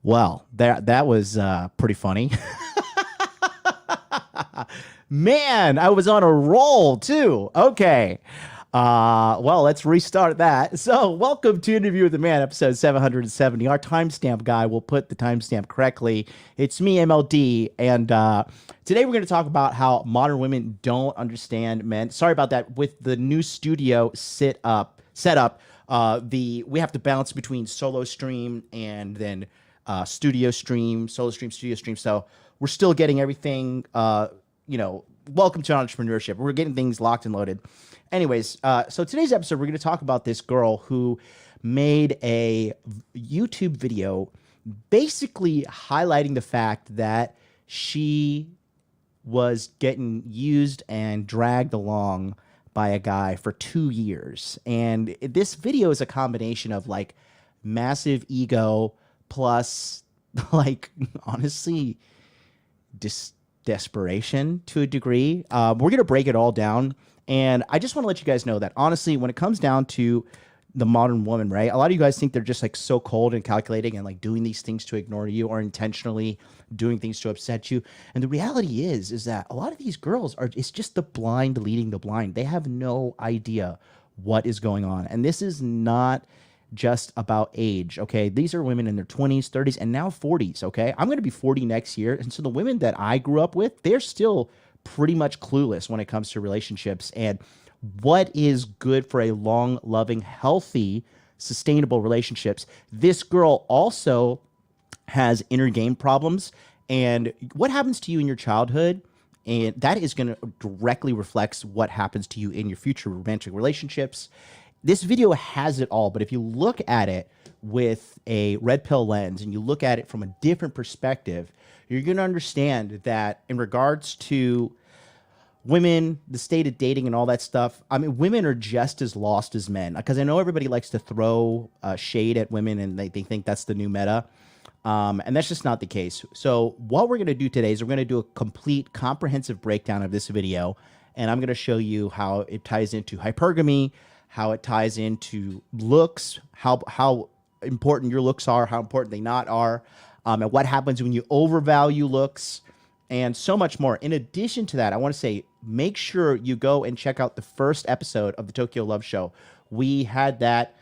Well, that was pretty funny. Man, I was on a roll too. Okay. Well, let's restart that. So, welcome to Interview with the Man, episode 770. Our timestamp guy will put the timestamp correctly. It's me, MLD, and today we're going to talk about how modern women don't understand men. Sorry about that. With the new studio setup, we have to balance between solo stream and then studio stream, solo stream, studio stream. So we're still getting everything. Welcome to entrepreneurship. We're getting things locked and loaded. Anyways, so today's episode, we're going to talk about this girl who made a YouTube video basically highlighting the fact that she was getting used and dragged along by a guy for 2 years. And this video is a combination of like massive ego plus like honestly desperation to a degree. We're going to break it all down. And I just want to let you guys know that honestly, when it comes down to the modern woman, right? A lot of you guys think they're just like so cold and calculating and like doing these things to ignore you or intentionally doing things to upset you. And the reality is that a lot of these girls it's just the blind leading the blind. They have no idea what is going on. And this is not just about age, okay? These are women in their 20s, 30s, and now 40s, okay? I'm going to be 40 next year. And so the women that I grew up with, they're still pretty much clueless when it comes to relationships and what is good for a long, loving, healthy, sustainable relationships. This girl also has inner game problems. And what happens to you in your childhood, and that is going to directly reflects what happens to you in your future romantic relationships. This video has it all, but if you look at it with a red pill lens and you look at it from a different perspective, you're going to understand that in regards to women, the state of dating and all that stuff, I mean, women are just as lost as men, because I know everybody likes to throw shade at women and they think that's the new meta. And that's just not the case. So what we're going to do today is we're going to do a complete comprehensive breakdown of this video. And I'm going to show you how it ties into hypergamy, how it ties into looks, how important your looks are, how important they not are, and what happens when you overvalue looks, and so much more. In addition to that, I want to say, make sure you go and check out the first episode of the Tokyo Love Show. We had that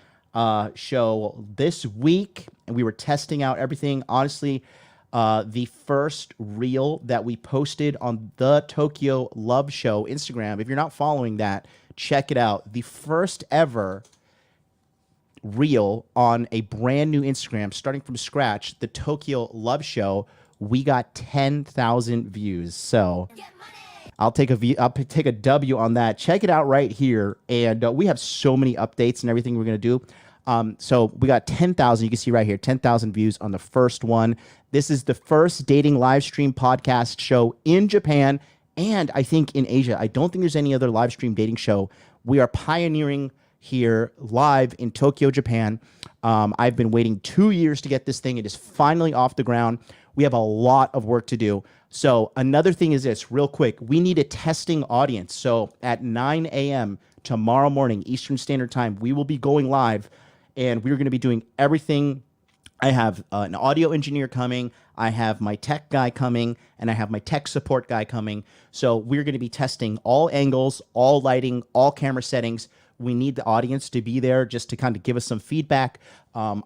show this week, and we were testing out everything. Honestly, the first reel that we posted on the Tokyo Love Show Instagram, if you're not following that, check it out. The first ever reel on a brand new Instagram, starting from scratch, the Tokyo Love Show, we got 10,000 views. So I'll take a W on that. Check it out right here. And we have so many updates and everything we're going to do. So we got 10,000. You can see right here, 10,000 views on the first one. This is the first dating live stream podcast show in Japan, and I think in Asia. I don't think there's any other live stream dating show. We are pioneering here live in Tokyo, Japan. I've been waiting 2 years to get this thing. It is finally off the ground. We have a lot of work to do. So another thing is this, real quick, we need a testing audience. So at 9 a.m. tomorrow morning, Eastern Standard Time, we will be going live, and we're going to be doing everything. I have an audio engineer coming, I have my tech guy coming, and I have my tech support guy coming. So we're going to be testing all angles, all lighting, all camera settings. We need the audience to be there just to kind of give us some feedback.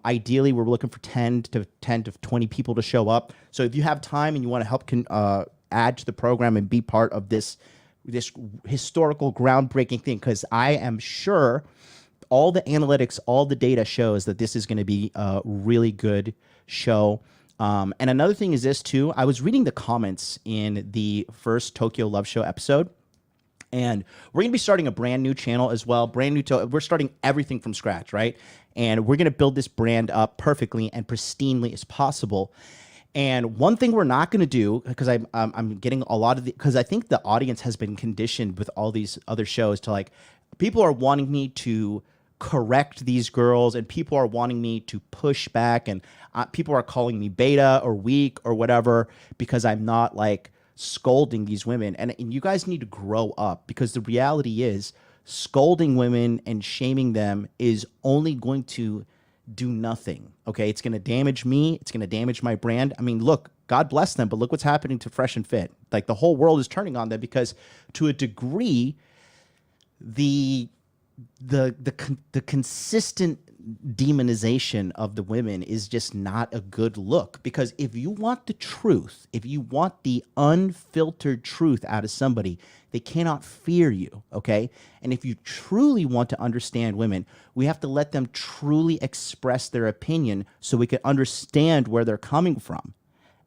Ideally, we're looking for 10 to 20 people to show up. So if you have time and you want to help add to the program and be part of this historical groundbreaking thing, because I am sure all the analytics, all the data shows that this is going to be a really good show. And another thing is this too. I was reading the comments in the first Tokyo Love Show episode, and we're going to be starting a brand new channel as well. We're starting everything from scratch, right? And we're going to build this brand up perfectly and pristinely as possible. And one thing we're not going to do, because I'm getting a lot of because I think the audience has been conditioned with all these other shows to like, people are wanting me to correct these girls, and people are wanting me to push back, and people are calling me beta or weak or whatever because I'm not like scolding these women. And you guys need to grow up, because the reality is scolding women and shaming them is only going to do nothing. Okay, it's going to damage me. It's going to damage my brand. I mean, look, God bless them, but look what's happening to Fresh and Fit. Like the whole world is turning on them because, to a degree, the consistent demonization of the women is just not a good look. Because if you want the truth, if you want the unfiltered truth out of somebody, they cannot fear you, okay? And if you truly want to understand women, we have to let them truly express their opinion so we can understand where they're coming from.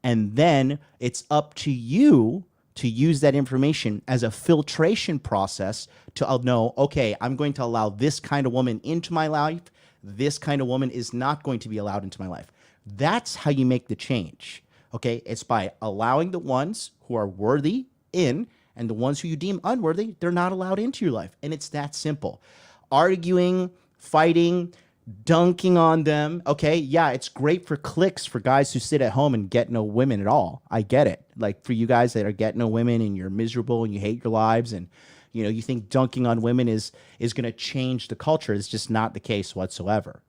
And then it's up to you to use that information as a filtration process to know, okay, I'm going to allow this kind of woman into my life. This kind of woman is not going to be allowed into my life. That's how you make the change, okay? It's by allowing the ones who are worthy in, and the ones who you deem unworthy, they're not allowed into your life. And it's that simple. Arguing, fighting, dunking on them, okay? Yeah, it's great for clicks for guys who sit at home and get no women at all. I get it. Like for you guys that are getting no women and you're miserable and you hate your lives and you know, you think dunking on women is going to change the culture. It's just not the case whatsoever.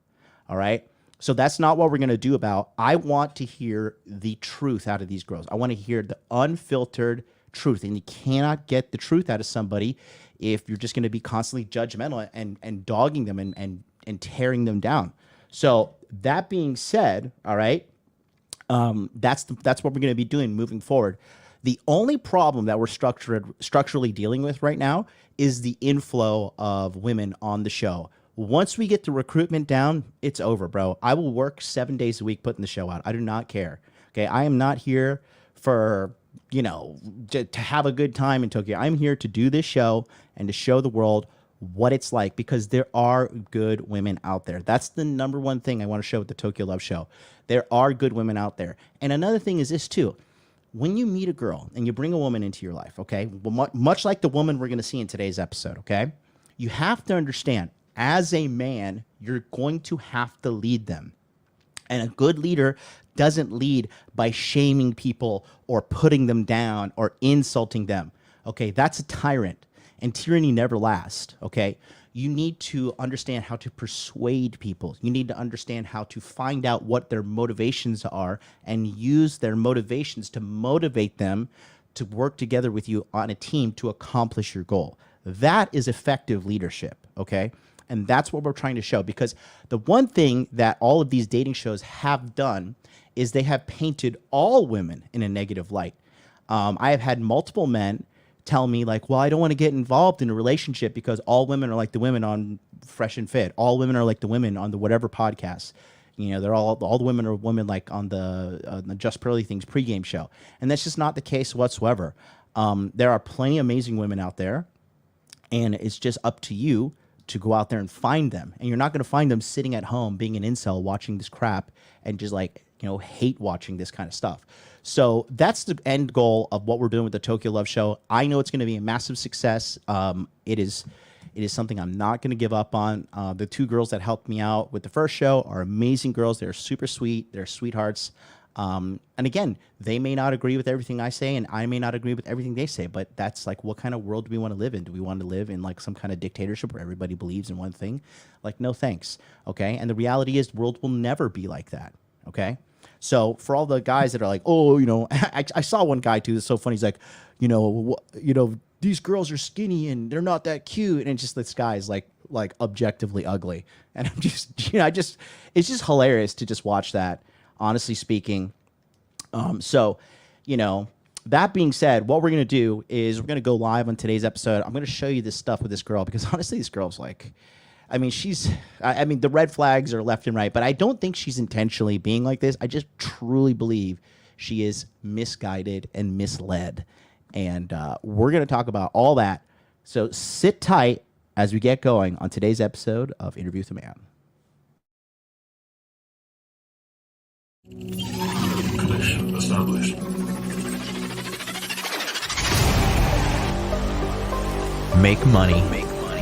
All right? So that's not what we're going to do about. I want to hear the truth out of these girls. I want to hear the unfiltered truth. And you cannot get the truth out of somebody if you're just going to be constantly judgmental and dogging them and tearing them down. So that being said, all right, that's what we're going to be doing moving forward. The only problem that we're structurally dealing with right now is the inflow of women on the show. Once we get the recruitment down, it's over, bro. I will work 7 days a week putting the show out. I do not care. Okay, I am not here for, you know, to have a good time in Tokyo. I'm here to do this show and to show the world what it's like, because there are good women out there. That's the number one thing I want to show with the Tokyo Love Show. There are good women out there. And another thing is this too. When you meet a girl and you bring a woman into your life, okay, well, much like the woman we're going to see in today's episode, okay, you have to understand, as a man, you're going to have to lead them. And a good leader doesn't lead by shaming people or putting them down or insulting them. Okay, that's a tyrant, and tyranny never lasts. Okay, you need to understand how to persuade people. You need to understand how to find out what their motivations are and use their motivations to motivate them to work together with you on a team to accomplish your goal. That is effective leadership. Okay. And that's what we're trying to show, because the one thing that all of these dating shows have done is they have painted all women in a negative light. I have had multiple men tell me like, well, I don't want to get involved in a relationship because all women are like the women on Fresh and Fit. All women are like the women on the whatever podcast. You know, they're all the women are women like on the Just Pearly Things pregame show. And that's just not the case whatsoever. There are plenty of amazing women out there, and it's just up to you to go out there and find them. And you're not going to find them sitting at home being an incel watching this crap and just like, you know, hate watching this kind of stuff. So that's the end goal of what we're doing with the Tokyo Love Show. I know it's going to be a massive success. It is something I'm not going to give up on. The two girls that helped me out with the first show are amazing girls. They're super sweet. They're sweethearts. And again, they may not agree with everything I say, and I may not agree with everything they say, but that's like, what kind of world do we want to live in? Do we want to live in like some kind of dictatorship where everybody believes in one thing? Like, no thanks. Okay. And the reality is the world will never be like that. Okay. So for all the guys that are like, oh, you know, I saw one guy too. It's so funny. He's like, you know, these girls are skinny and they're not that cute. And just this guy's like objectively ugly. And I'm just, you know, it's just hilarious to just watch that, honestly speaking. So, you know, that being said, what we're going to do is we're going to go live on today's episode. I'm going to show you this stuff with this girl, because honestly, this girl's like, I mean, the red flags are left and right, but I don't think she's intentionally being like this. I just truly believe she is misguided and misled. And we're going to talk about all that. So sit tight as we get going on today's episode of Interview with a Man. Connection established. Make money,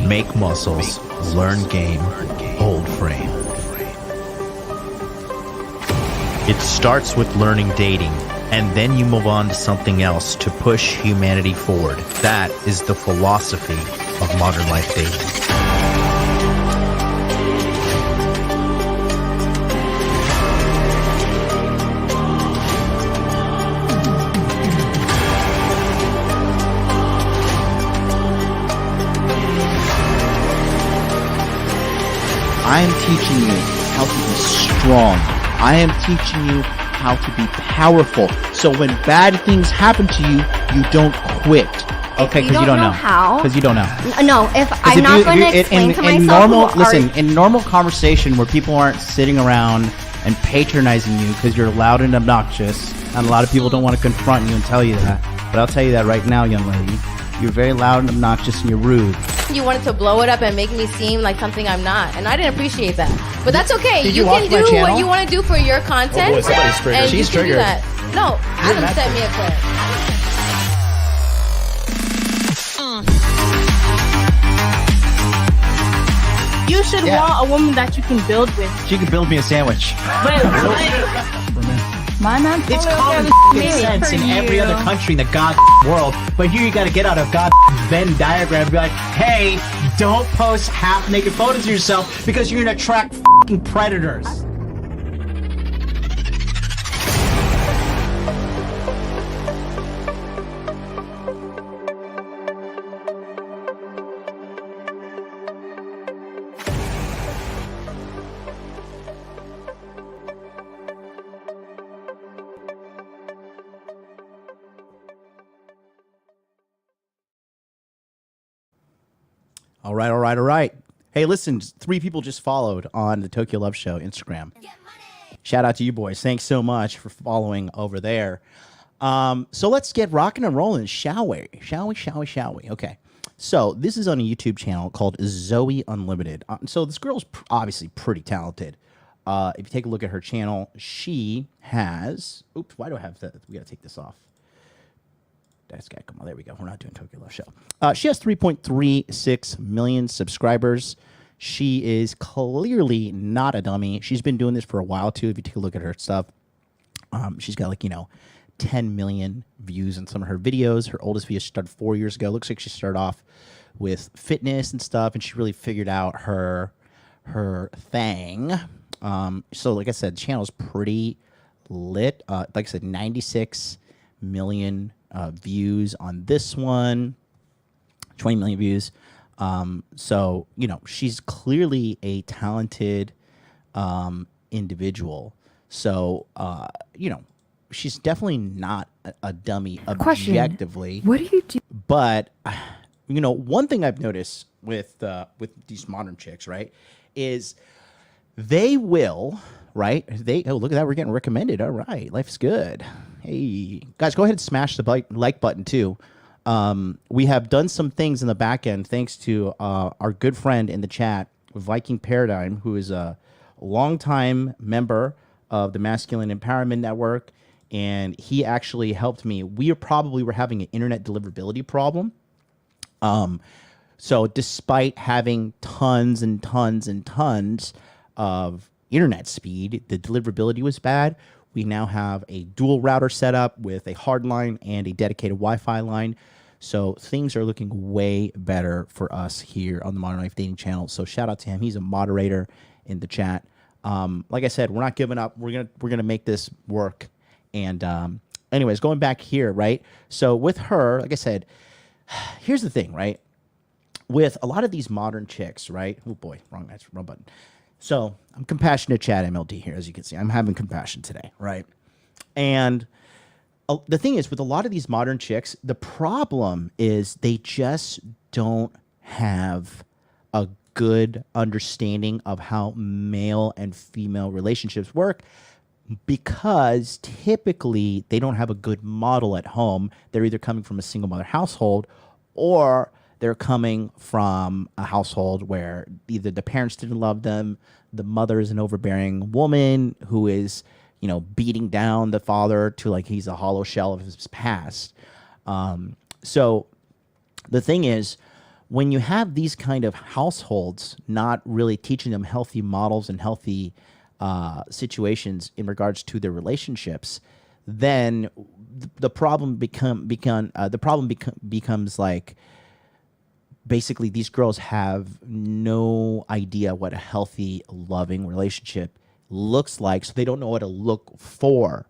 make muscles, learn game, hold frame. It starts with learning dating, and then you move on to something else to push humanity forward. That is the philosophy of modern life dating. I am teaching you how to be strong. I am teaching you how to be powerful. So when bad things happen to you, you don't quit. Okay, because you don't know how. Because you don't know. No, if I'm not going to explain to myself. In normal conversation where people aren't sitting around and patronizing you because you're loud and obnoxious, and a lot of people don't want to confront you and tell you that. But I'll tell you that right now, young lady. You're very loud and obnoxious and you're rude. You wanted to blow it up and make me seem like something I'm not, and I didn't appreciate that. But that's okay. You can do what you want to do for your content. Oh boy, somebody's triggered. And She's triggered. No, Adam sent me a clip. You should want a woman that you can build with. She can build me a sandwich. My man, It's common sense in every other country in the god world, but here you gotta get out of god Venn diagram and be like, hey, don't post half-naked photos of yourself because you're gonna attract predators. All right. Hey, listen, 3 people just followed on the Tokyo Love Show Instagram. Shout out to you boys. Thanks so much for following over there. So let's get rocking and rolling, shall we? Shall we? Okay. So this is on a YouTube channel called Zoe Unlimited. So this girl's obviously pretty talented. If you take a look at her channel, she has... Oops, why do I have that? We got to take this off. That's got to come on. There we go. We're not doing Tokyo Love Show. She has 3.36 million subscribers. She is clearly not a dummy. She's been doing this for a while, too, if you take a look at her stuff. She's got, 10 million views on some of her videos. Her oldest video started 4 years ago. Looks like she started off with fitness and stuff, and she really figured out her thing. So, like I said, the channel is pretty lit. Like I said, 96 million views on this one, 20 million views. So, she's clearly a talented individual. So, she's definitely not a dummy objectively. What do you do? But, one thing I've noticed with these modern chicks, right, is they will, right? Oh, look at that. We're getting recommended. All right. Life's good. Hey, guys, go ahead and smash the like button, too. We have done some things in the back end thanks to our good friend in the chat, Viking Paradigm, who is a longtime member of the Masculine Empowerment Network, and he actually helped me. We were having an internet deliverability problem. So despite having tons and tons and tons of internet speed, the deliverability was bad. We now have a dual router set up with a hard line and a dedicated Wi-Fi line. So things are looking way better for us here on the Modern Life Dating channel. So shout out to him. He's a moderator in the chat. Like I said, we're not giving up. We're gonna make this work. And anyways, going back here, right? So with her, like I said, here's the thing, right? With a lot of these modern chicks, right? Oh boy, wrong button. So I'm compassionate chat MLD here, as you can see. I'm having compassion today, right? And the thing is, with a lot of these modern chicks, the problem is they just don't have a good understanding of how male and female relationships work, because typically they don't have a good model at home. They're either coming from a single mother household, or they're coming from a household where either the parents didn't love them, the mother is an overbearing woman who is, beating down the father to like he's a hollow shell of his past. So the thing is, when you have these kind of households not really teaching them healthy models and healthy situations in regards to their relationships, then the problem becomes like, basically these girls have no idea what a healthy, loving relationship looks like, so they don't know what to look for.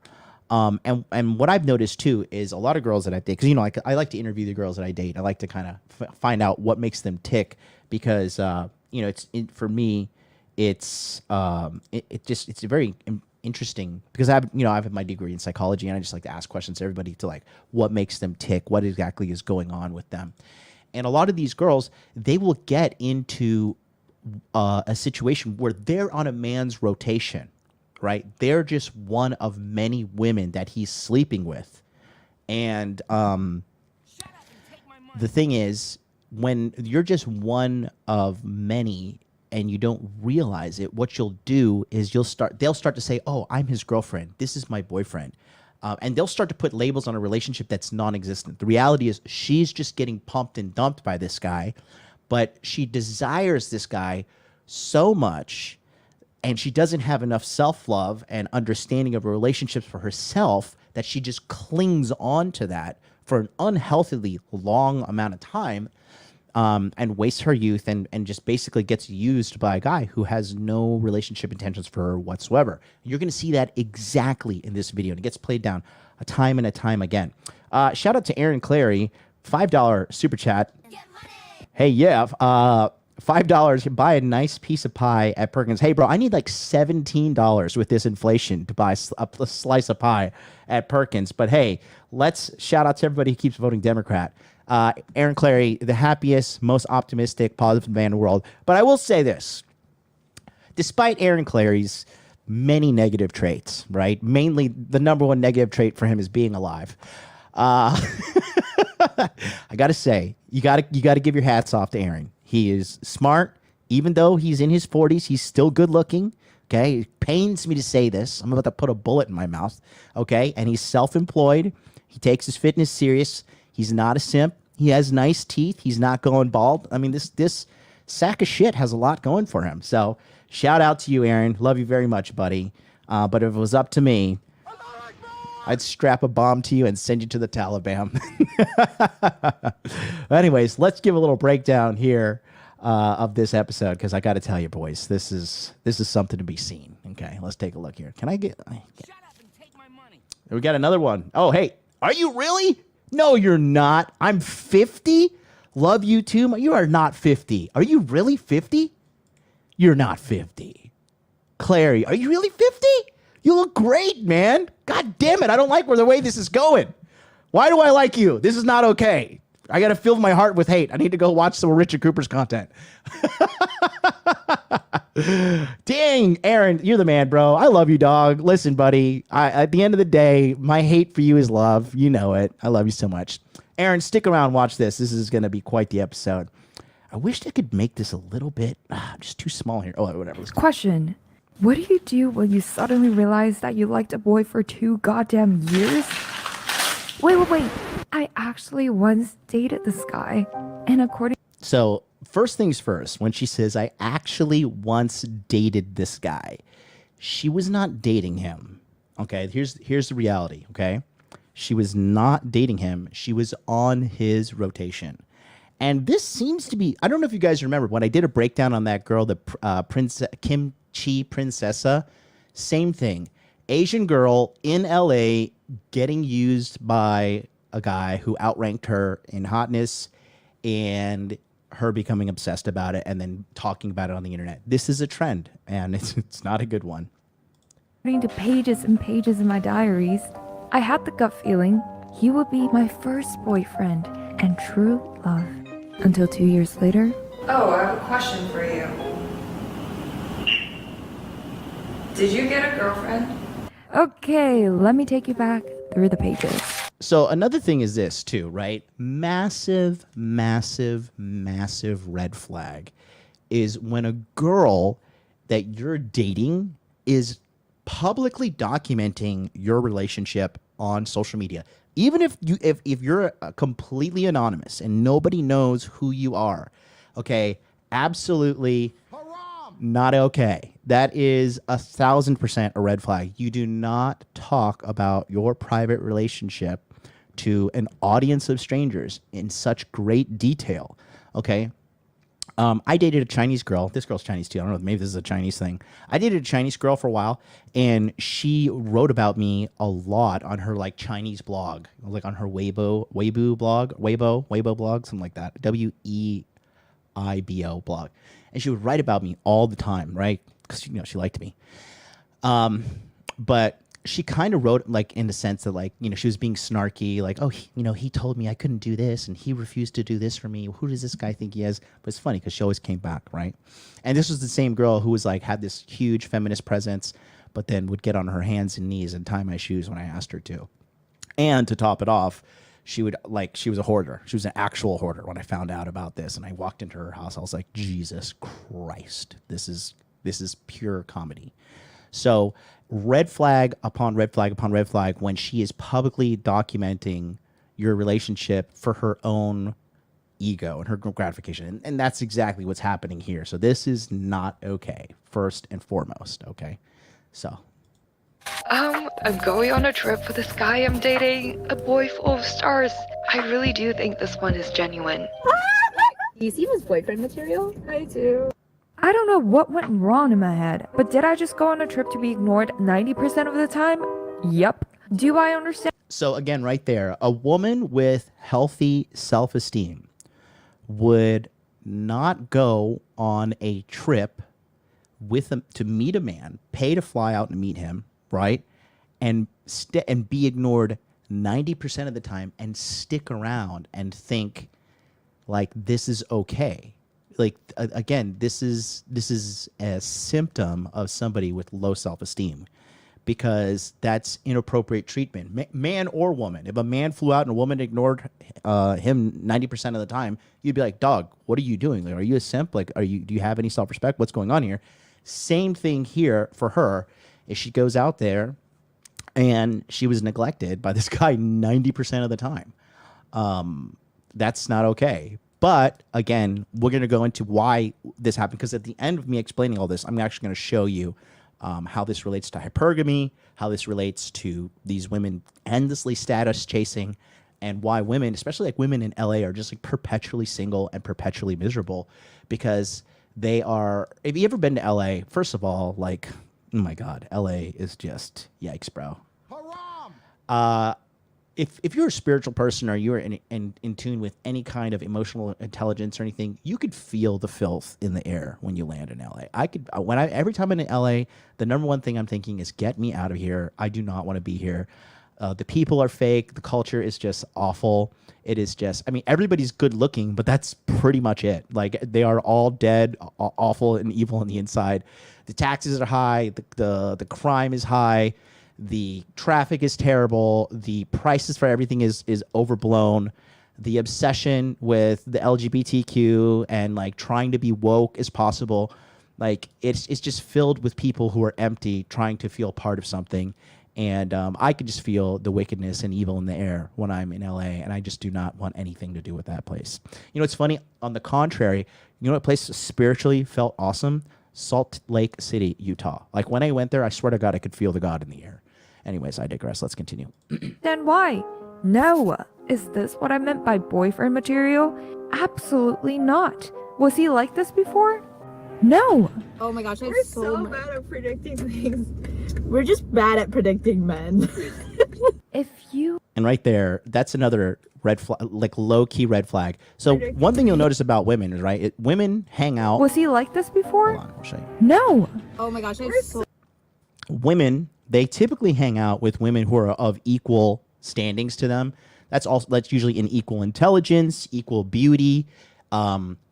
And what I've noticed too is a lot of girls that I date, because I like to interview the girls that I date. I like to kind of find out what makes them tick, because for me, it's it's very interesting because I have my degree in psychology, and I just like to ask questions to everybody to like what makes them tick, what exactly is going on with them. And a lot of these girls, they will get into a situation where they're on a man's rotation, right? They're just one of many women that he's sleeping with. And the thing is, when you're just one of many and you don't realize it, what you'll do is they'll start to say, oh, I'm his girlfriend. This is my boyfriend. And they'll start to put labels on a relationship that's non-existent. The reality is she's just getting pumped and dumped by this guy, but she desires this guy so much, and she doesn't have enough self-love and understanding of relationships for herself that she just clings on to that for an unhealthily long amount of time, and wastes her youth and just basically gets used by a guy who has no relationship intentions for her whatsoever. You're going to see that exactly in this video, and it gets played down a time and a time again. Shout out to Aaron Clarey, $5 super chat. Hey, yeah, $5, buy a nice piece of pie at Perkins. Hey, bro, I need like $17 with this inflation to buy a slice of pie at Perkins. But hey, let's shout out to everybody who keeps voting Democrat. Aaron Clarey, the happiest, most optimistic, positive man in the world. But I will say this. Despite Aaron Clarey's many negative traits, right? Mainly the number one negative trait for him is being alive. I got to say, you got to give your hats off to Aaron. He is smart. Even though he's in his 40s, he's still good looking. Okay? It pains me to say this. I'm about to put a bullet in my mouth. Okay? And he's self-employed. He takes his fitness serious. He's not a simp. He has nice teeth. He's not going bald. I mean, this sack of shit has a lot going for him. So shout out to you, Aaron. Love you very much, buddy. But if it was up to me, I'd strap a bomb to you and send you to the Taliban. Anyways, let's give a little breakdown here of this episode, because I got to tell you, boys, this is something to be seen. Okay, let's take a look here. Can I get? Shut up and take my money. We got another one. Oh, hey, are you really? No, you're not. I'm 50. Love you too. You are not 50. Are you really 50? You're not 50. Clarey, are you really 50? You look great, man. God damn it. I don't like the way this is going. Why do I like you? This is not okay. I got to fill my heart with hate. I need to go watch some Richard Cooper's content. Dang, Aaron, you're the man, bro. I love you, dog. Listen, buddy, at the end of the day, my hate for you is love. You know it. I love you so much. Aaron, stick around. Watch this. This is going to be quite the episode. I wish I could make this a little bit just too small here. Oh, whatever. Question. What do you do when you suddenly realize that you liked a boy for 2 goddamn years? Wait. I actually once dated this guy, and according... So, first things first, when she says, I actually once dated this guy, she was not dating him. Okay, here's the reality, okay? She was not dating him. She was on his rotation. And this seems to be... I don't know if you guys remember, when I did a breakdown on that girl, the Kimchi Princessa, same thing. Asian girl in LA getting used by a guy who outranked her in hotness, and her becoming obsessed about it and then talking about it on the internet. This is a trend, and it's not a good one. According to pages and pages in my diaries, I had the gut feeling he would be my first boyfriend and true love. Until 2 years later... Oh, I have a question for you. Did you get a girlfriend? Okay, let me take you back through the pages. So another thing is this too, right? Massive red flag is when a girl that you're dating is publicly documenting your relationship on social media. Even if you're completely anonymous and nobody knows who you are, okay, absolutely not okay. That is 1,000% a red flag. You do not talk about your private relationship to an audience of strangers in such great detail. Okay. I dated a Chinese girl. This girl's Chinese too. I don't know. Maybe this is a Chinese thing. I dated a Chinese girl for a while, and she wrote about me a lot on her like Chinese blog, like on her Weibo blog, something like that. WEIBO blog. and she would write about me all the time, right? Because, you know, she liked me. But she kind of wrote like in the sense that, like, you know, she was being snarky, like, oh, you know, he told me I couldn't do this and he refused to do this for me. Who does this guy think he is? But it's funny because she always came back, right? And this was the same girl who was like, had this huge feminist presence, but then would get on her hands and knees and tie my shoes when I asked her to. And to top it off, she would, like, she was a hoarder. She was an actual hoarder when I found out about this. And I walked into her house. I was like, Jesus Christ, this is pure comedy. So red flag upon red flag upon red flag when she is publicly documenting your relationship for her own ego and her gratification. And that's exactly what's happening here. So this is not okay, first and foremost, okay? So. I'm going on a trip with this guy I'm dating, a boy full of stars. I really do think this one is genuine. You seem as boyfriend material? I do. I don't know what went wrong in my head, but did I just go on a trip to be ignored 90% of the time? Yep. Do I understand? So again, right there, a woman with healthy self-esteem would not go on a trip with him to meet a man, pay to fly out and meet him, right? And be ignored 90% of the time and stick around and think like this is okay. Like, again, this is a symptom of somebody with low self-esteem, because that's inappropriate treatment, man or woman. If a man flew out and a woman ignored him 90% of the time, you'd be like, dog, what are you doing? Like, are you a simp? Like, do you have any self-respect? What's going on here? Same thing here for her. Is she goes out there and she was neglected by this guy 90% of the time. That's not okay. But again, we're going to go into why this happened, because at the end of me explaining all this, I'm actually going to show you how this relates to hypergamy, how this relates to these women endlessly status chasing, and why women, especially like women in LA, are just like perpetually single and perpetually miserable, because they are. Have you ever been to LA? First of all, like, oh my God, LA is just yikes, bro. Haram! If you're a spiritual person or you're in tune with any kind of emotional intelligence or anything, you could feel the filth in the air when you land in LA. Every time I'm in LA, the number one thing I'm thinking is, get me out of here. I do not want to be here. The people are fake. The culture is just awful. It is just, I mean, everybody's good looking, but that's pretty much it. Like, they are all dead, awful and evil on the inside. The taxes are high. The crime is high. The traffic is terrible. The prices for everything is overblown. The obsession with the LGBTQ and like trying to be woke as possible, like it's just filled with people who are empty, trying to feel part of something. And I could just feel the wickedness and evil in the air when I'm in LA, and I just do not want anything to do with that place. You know, it's funny. On the contrary, you know what place spiritually felt awesome? Salt Lake City, Utah. Like, when I went there, I swear to God, I could feel the God in the air. Anyways, I digress. Let's continue. Then why? No. Is this what I meant by boyfriend material? Absolutely not. Was he like this before? No. Oh my gosh, We're so bad at predicting things. We're just bad at predicting men. If you... And right there, that's another red flag, like low-key red flag. So one thing you'll notice about women is, right, women hang out... Was he like this before? Hold on, I'll show you. No. Oh my gosh, Women, they typically hang out with women who are of equal standings to them. That's usually in equal intelligence, equal beauty,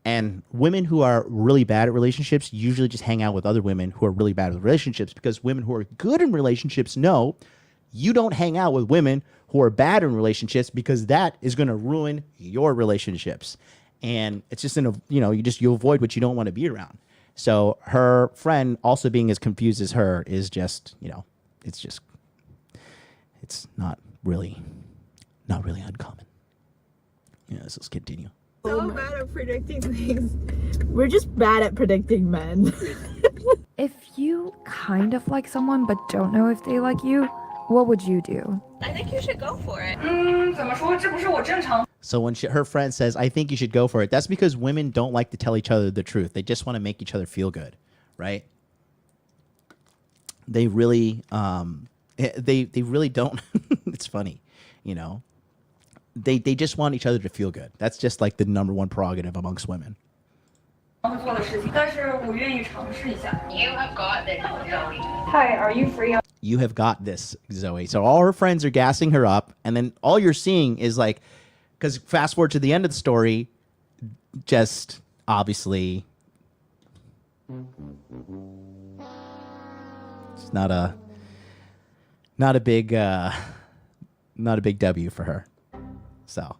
and women who are really bad at relationships usually just hang out with other women who are really bad at relationships, because women who are good in relationships know you don't hang out with women who are bad in relationships, because that is going to ruin your relationships. And it's just you avoid what you don't want to be around. So her friend also being as confused as her is just, it's not really uncommon. Yeah, so let's continue. So bad at predicting things. We're just bad at predicting men. If you kind of like someone but don't know if they like you, what would you do? I think you should go for it. So when her friend says, I think you should go for it, that's because women don't like to tell each other the truth. They just want to make each other feel good, right? They really, they really don't. It's funny, you know. They just want each other to feel good. That's just like the number one prerogative amongst women. 会做的事情，但是我愿意尝试一下。 You have got this, Zoe. Hi, are you free? You have got this, Zoe. So all her friends are gassing her up, and then all you're seeing is like, because fast forward to the end of the story, just obviously, it's not a big W for her. So,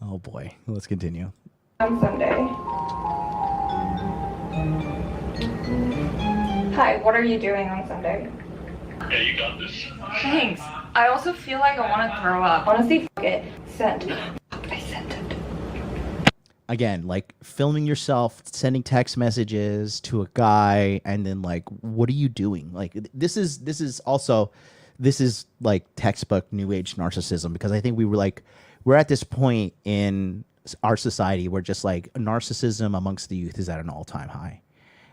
oh boy, let's continue. On Sunday. Hi, what are you doing on Sunday? Yeah, you got this. Thanks. I also feel like I want to throw up. Honestly, f it. Send. I sent it. Again, like filming yourself, sending text messages to a guy, and then like, what are you doing? Like, this is like textbook new age narcissism, because I think we're at this point in our society where just like narcissism amongst the youth is at an all-time high.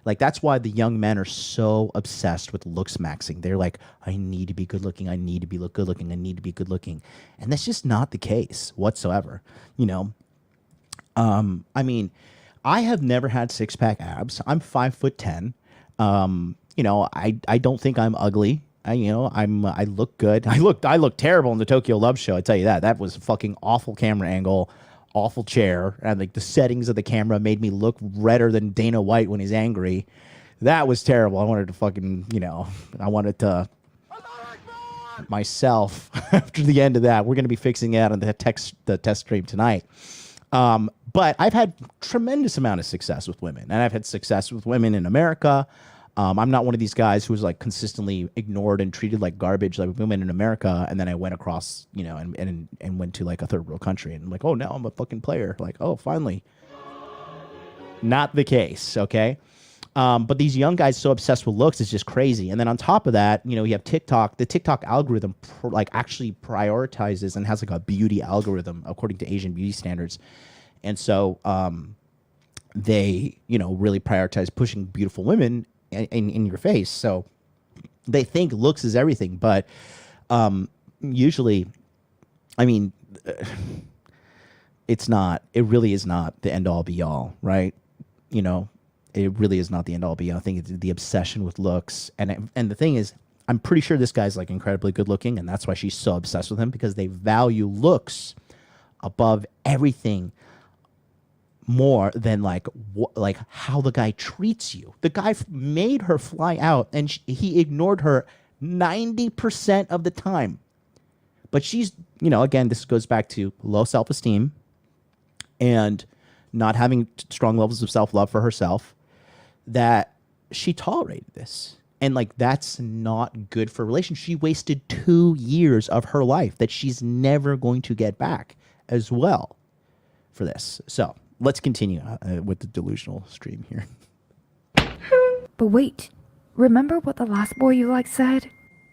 Like, that's why the young men are so obsessed with looks maxing. They're like, I need to be good looking. I need to be good looking. I need to be good looking. And that's just not the case whatsoever. You know, I mean, I have never had six-pack abs. I'm 5'10". You know, I don't think I'm ugly. I look good. I look terrible in the Tokyo Love Show. I tell you that. That was a fucking awful camera angle. Awful chair, and like the settings of the camera made me look redder than Dana White when he's angry. That was terrible. I wanted to fucking, I wanted to myself after the end of that. We're going to be fixing that on the test stream tonight. But I've had tremendous amount of success with women, and I've had success with women in America. I'm not one of these guys who's like consistently ignored and treated like garbage like women in America, and then I went across, and went to like a third world country, and I'm like, oh, now I'm a fucking player. Like, oh, finally. Not the case, okay? But these young guys so obsessed with looks is just crazy. And then on top of that, you have TikTok. The TikTok algorithm actually prioritizes and has like a beauty algorithm according to Asian beauty standards. And so they, really prioritize pushing beautiful women in your face. So they think looks is everything, but usually, I mean, it's not. It really is not the end all be all, right? It really is not the end all be all. I think it's the obsession with looks, and the thing is, I'm pretty sure this guy's like incredibly good looking, and that's why she's so obsessed with him, because they value looks above everything more than like how the guy treats you. The guy made her fly out, and he ignored her 90% of the time. But she's, again, this goes back to low self-esteem and not having strong levels of self-love for herself, that she tolerated this. And like, that's not good for a relationship. She wasted 2 years of her life that she's never going to get back as well for this. So let's continue with the delusional stream here. But wait, remember what the last boy you like said?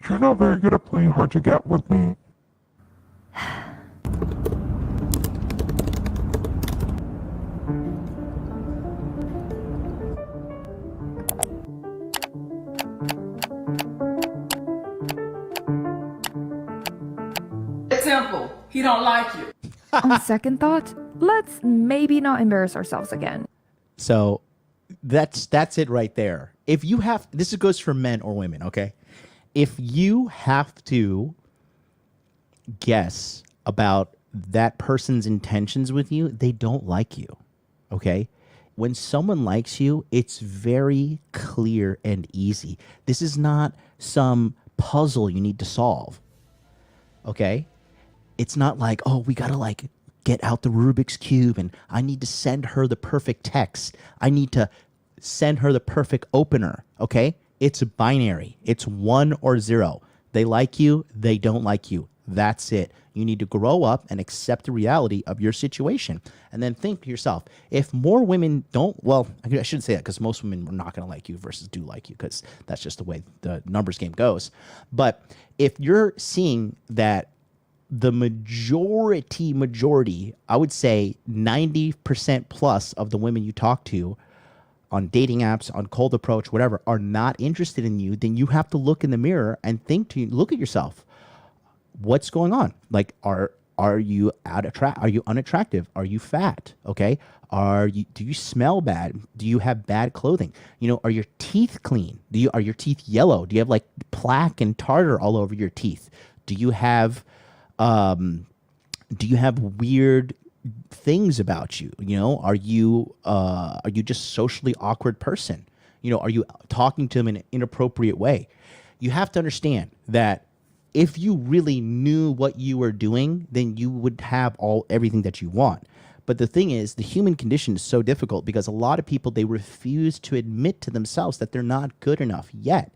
You're not very good at playing hard to get with me. It's simple. He don't like you. On second thought, let's maybe not embarrass ourselves again. So that's it right there. If you have, this goes for men or women, okay? If you have to guess about that person's intentions with you, they don't like you, okay? When someone likes you, it's very clear and easy. This is not some puzzle you need to solve, okay? It's not like, oh, we gotta like get out the Rubik's Cube and I need to send her the perfect text. I need to send her the perfect opener, okay? It's binary. It's 1 or 0. They like you, they don't like you. That's it. You need to grow up and accept the reality of your situation. And then think to yourself, if more women don't, well, I shouldn't say that, because most women are not going to like you versus do like you, because that's just the way the numbers game goes. But if you're seeing that the majority, I would say 90% plus of the women you talk to on dating apps, on cold approach, whatever, are not interested in you, then you have to look in the mirror and look at yourself. What's going on? Like, are Are you Are you unattractive? Are you fat? Okay. Do you smell bad? Do you have bad clothing? Are your teeth clean? Are your teeth yellow? Do you have like plaque and tartar all over your teeth? Do you have weird things about you? Are you just socially awkward person? Are you talking to them in an inappropriate way? You have to understand that if you really knew what you were doing, then you would have everything that you want. But the thing is, the human condition is so difficult because a lot of people, they refuse to admit to themselves that they're not good enough yet.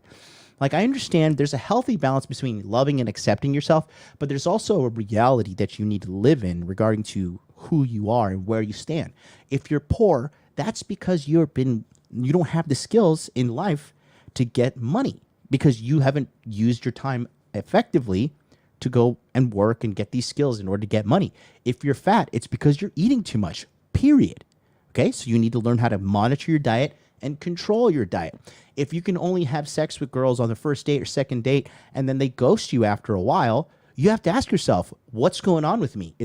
Like, I understand there's a healthy balance between loving and accepting yourself, but there's also a reality that you need to live in regarding to who you are and where you stand. If you're poor, that's because you don't have the skills in life to get money because you haven't used your time effectively to go and work and get these skills in order to get money. If you're fat, it's because you're eating too much, period. Okay, so you need to learn how to monitor your diet and control your diet. If you can only have sex with girls on the first date or second date and then they ghost you after a while, you have to ask yourself, what's going on with me?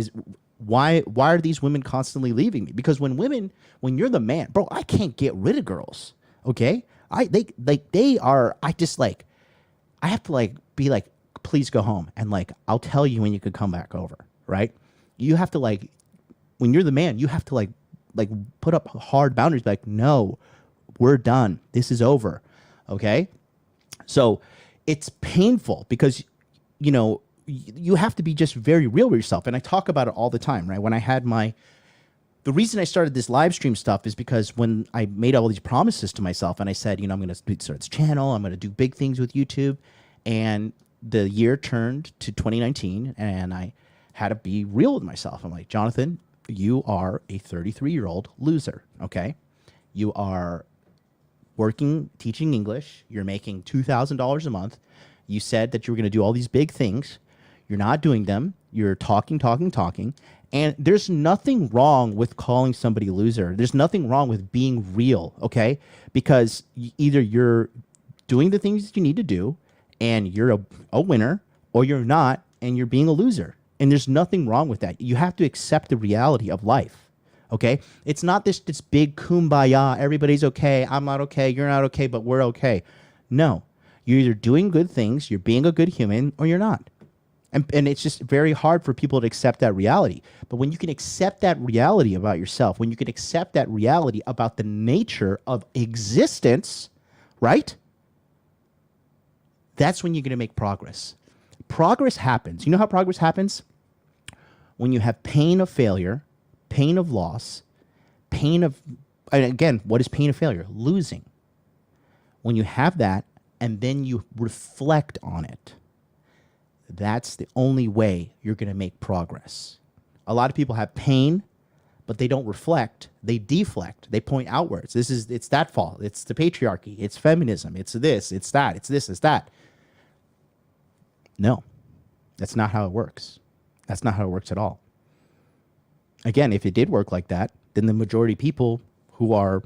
Why are these women constantly leaving me? Because when you're the man, bro, I can't get rid of girls. Okay? I have to be like, please go home. And I'll tell you when you could come back over. Right? You have to when you're the man, you have to put up hard boundaries. Be like, no, we're done. This is over. Okay? So it's painful because, you have to be just very real with yourself. And I talk about it all the time, right? When I had the reason I started this live stream stuff is because when I made all these promises to myself and I said, I'm going to start this channel, I'm going to do big things with YouTube. And the year turned to 2019 and I had to be real with myself. I'm like, Jonathan, you are a 33-year-old loser. Okay. You are working, teaching English. You're making $2,000 a month. You said that you were going to do all these big things. You're not doing them. You're talking. And there's nothing wrong with calling somebody a loser. There's nothing wrong with being real, okay? Because either you're doing the things that you need to do and you're a winner, or you're not and you're being a loser. And there's nothing wrong with that. You have to accept the reality of life, okay? It's not this big kumbaya, everybody's okay, I'm not okay, you're not okay, but we're okay. No. You're either doing good things, you're being a good human, or you're not. And it's just very hard for people to accept that reality. But when you can accept that reality about yourself, when you can accept that reality about the nature of existence, right? That's when you're going to make progress. Progress happens. You know how progress happens? When you have pain of failure, pain of loss, and again, what is pain of failure? Losing. When you have that, and then you reflect on it, that's the only way you're going to make progress. A lot of people have pain, but they don't reflect. They deflect. They point outwards. It's that fault. It's the patriarchy. It's feminism. It's this. It's that. It's this. It's that. No, that's not how it works. That's not how it works at all. Again, if it did work like that, then the majority of people who are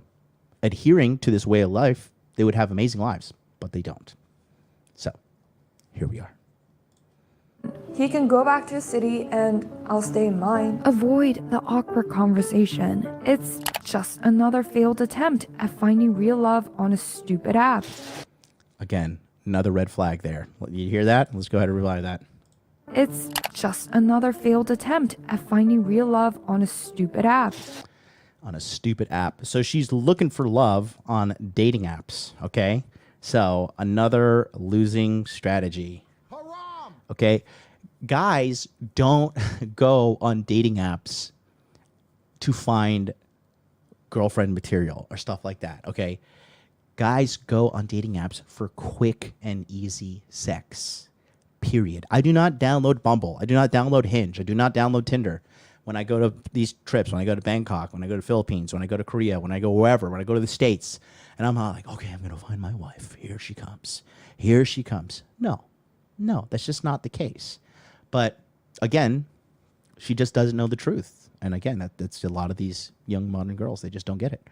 adhering to this way of life, they would have amazing lives, but they don't. So here we are. He can go back to his city and I'll stay in mine. Avoid the awkward conversation. It's just another failed attempt at finding real love on a stupid app. Again, another red flag there. You hear that? Let's go ahead and reply to that. It's just another failed attempt at finding real love on a stupid app. On a stupid app. So she's looking for love on dating apps, okay? So another losing strategy. Haram! Okay? Guys don't go on dating apps to find girlfriend material or stuff like that, okay? Guys go on dating apps for quick and easy sex, period. I do not download Bumble. I do not download Hinge. I do not download Tinder. When I go to these trips, when I go to Bangkok, when I go to Philippines, when I go to Korea, when I go wherever, when I go to the States, and I'm like, okay, I'm going to find my wife. Here she comes. Here she comes. No, that's just not the case. But again, she just doesn't know the truth. And again, that's a lot of these young modern girls. They just don't get it.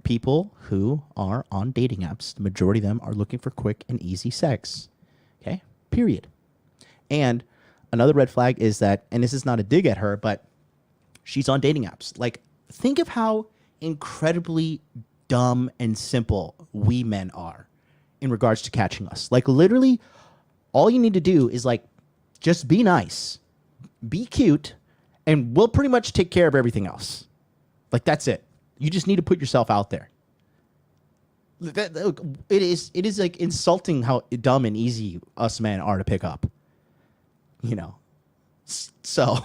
People who are on dating apps, the majority of them are looking for quick and easy sex. Okay? Period. And another red flag is that, and this is not a dig at her, but she's on dating apps. Like, think of how incredibly dumb and simple we men are in regards to catching us. Like, literally, all you need to do is like, just be nice, be cute, and we'll pretty much take care of everything else. Like, that's it. You just need to put yourself out there. It is like insulting how dumb and easy us men are to pick up. You know, so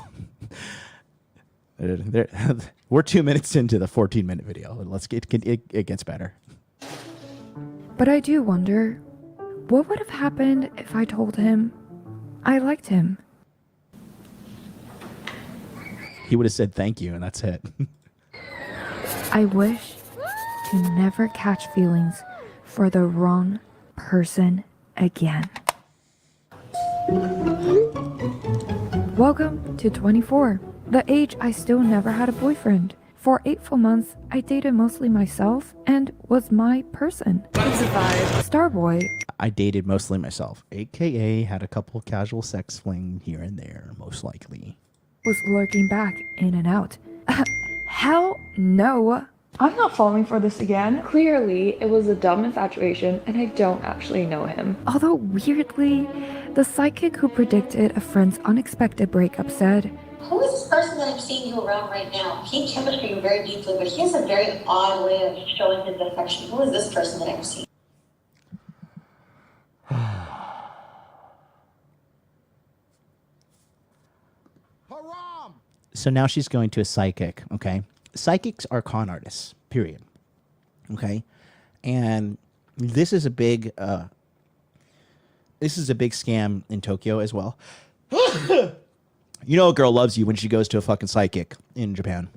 we're 2 minutes into the 14-minute video. Let's get it gets better. But I do wonder, what would have happened if I told him I liked him? He would have said thank you, and that's it. I wish to never catch feelings for the wrong person again. Welcome to 24, the age I still never had a boyfriend. For 8 full months, I dated mostly myself and was my person. Starboy. I dated mostly myself, aka had a couple casual sex fling here and there, most likely. Was lurking back in and out. Hell no. I'm not falling for this again. Clearly, it was a dumb infatuation, and I don't actually know him. Although weirdly, the psychic who predicted a friend's unexpected breakup said, Who is this person that I'm seeing you around right now? He cares for you very deeply, but he has a very odd way of showing his affection. Who is this person that I'm seeing? So now she's going to a psychic, okay? Psychics are con artists, period. Okay? And this is a big scam in Tokyo as well. You know a girl loves you when she goes to a fucking psychic in Japan.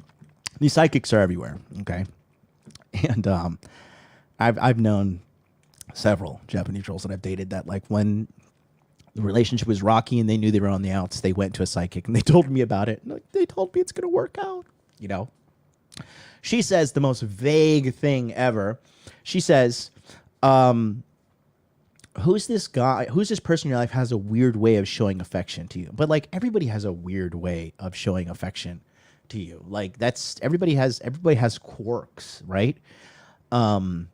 These psychics are everywhere, okay? And I've known several Japanese girls that I've dated that, like, when the relationship was rocky and they knew they were on the outs, they went to a psychic and they told me about it. And they told me it's going to work out, you know? She says the most vague thing ever. She says, who's this guy, who's this person in your life has a weird way of showing affection to you? But like, everybody has a weird way of showing affection to you. Like, everybody has quirks, right? You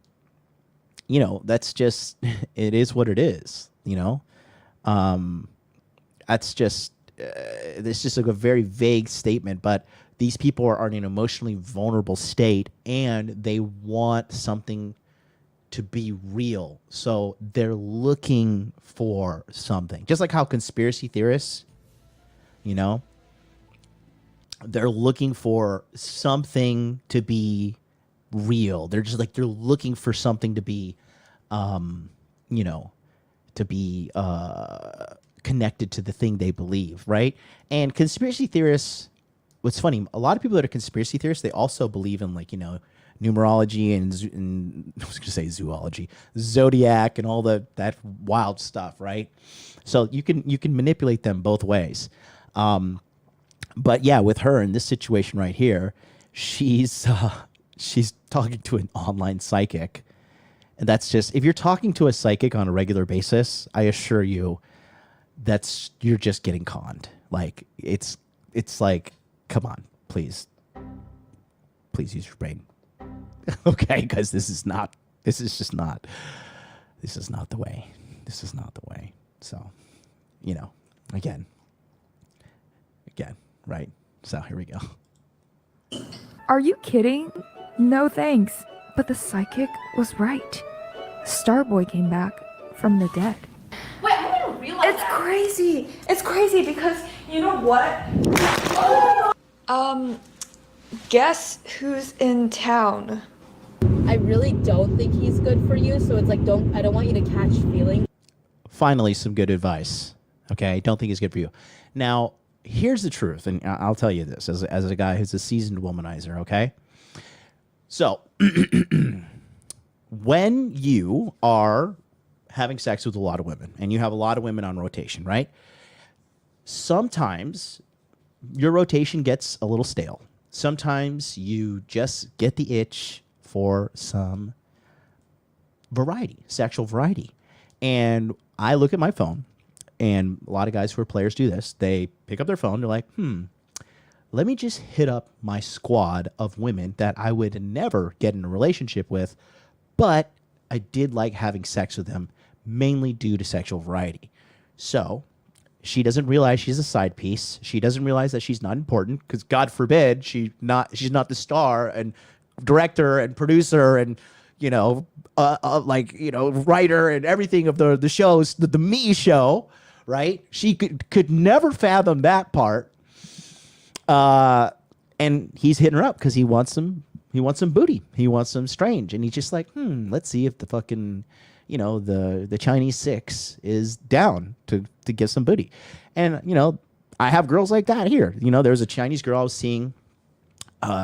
know, that's just, it is what it is, you know? That's just, it's just like a very vague statement, but these people are in an emotionally vulnerable state and they want something to be real. So they're looking for something. Just like how conspiracy theorists, you know, they're looking for something to be real. They're just like, they're looking for something to be, you know, to be connected to the thing they believe, right? And conspiracy theorists, what's funny, a lot of people that are conspiracy theorists, they also believe in, like, you know, numerology and I was gonna say zoology, zodiac, and all that wild stuff, right? So you can manipulate them both ways. But yeah, with her in this situation right here, she's talking to an online psychic, and that's just, if you're talking to a psychic on a regular basis, I assure you, you're just getting conned. Like, it's like, come on, please use your brain. Okay, because this is not the way. So, you know, again, right? So here we go. Are you kidding? No thanks. But the psychic was right. Starboy came back from the dead. Wait, I didn't realize it's that. Crazy. It's crazy because, you know what? Guess who's in town? I really don't think he's good for you, so it's like, I don't want you to catch feelings. Finally, some good advice. Okay, don't think he's good for you. Now, here's the truth, and I'll tell you this as a guy who's a seasoned womanizer, okay? So, when you are having sex with a lot of women, and you have a lot of women on rotation, right? Sometimes your rotation gets a little stale. Sometimes you just get the itch for some variety, sexual variety. And I look at my phone and a lot of guys who are players do this. They pick up their phone. They're like, let me just hit up my squad of women that I would never get in a relationship with, but I did like having sex with them, mainly due to sexual variety. So she doesn't realize she's a side piece. She doesn't realize that she's not important, because God forbid she's not the star and director and producer and writer and everything of the shows, the me show, right? She could never fathom that part. And he's hitting her up because he wants some booty. He wants some strange, and he's just like, let's see if the fucking the Chinese 6 is down to give some booty. And I have girls like that here. There was a Chinese girl I was seeing.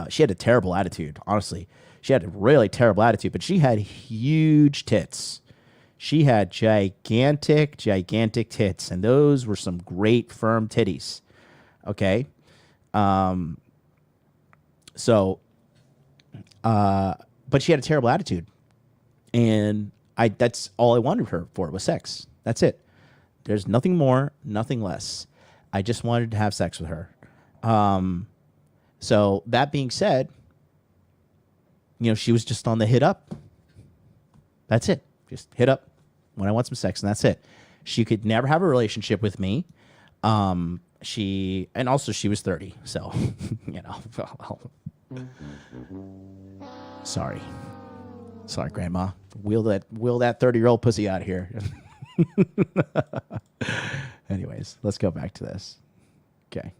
She had a terrible attitude, honestly. She had a really terrible attitude, but she had huge tits. She had gigantic tits, and those were some great firm titties. Okay. But she had a terrible attitude, and that's all I wanted her for was sex. That's it. There's nothing more, nothing less. I just wanted to have sex with her. So that being said, she was just on the hit up. That's it. Just hit up when I want some sex, and that's it. She could never have a relationship with me. She was 30, so sorry, grandma. Wheel that 30-year-old pussy out of here. Anyways, let's go back to this. Okay.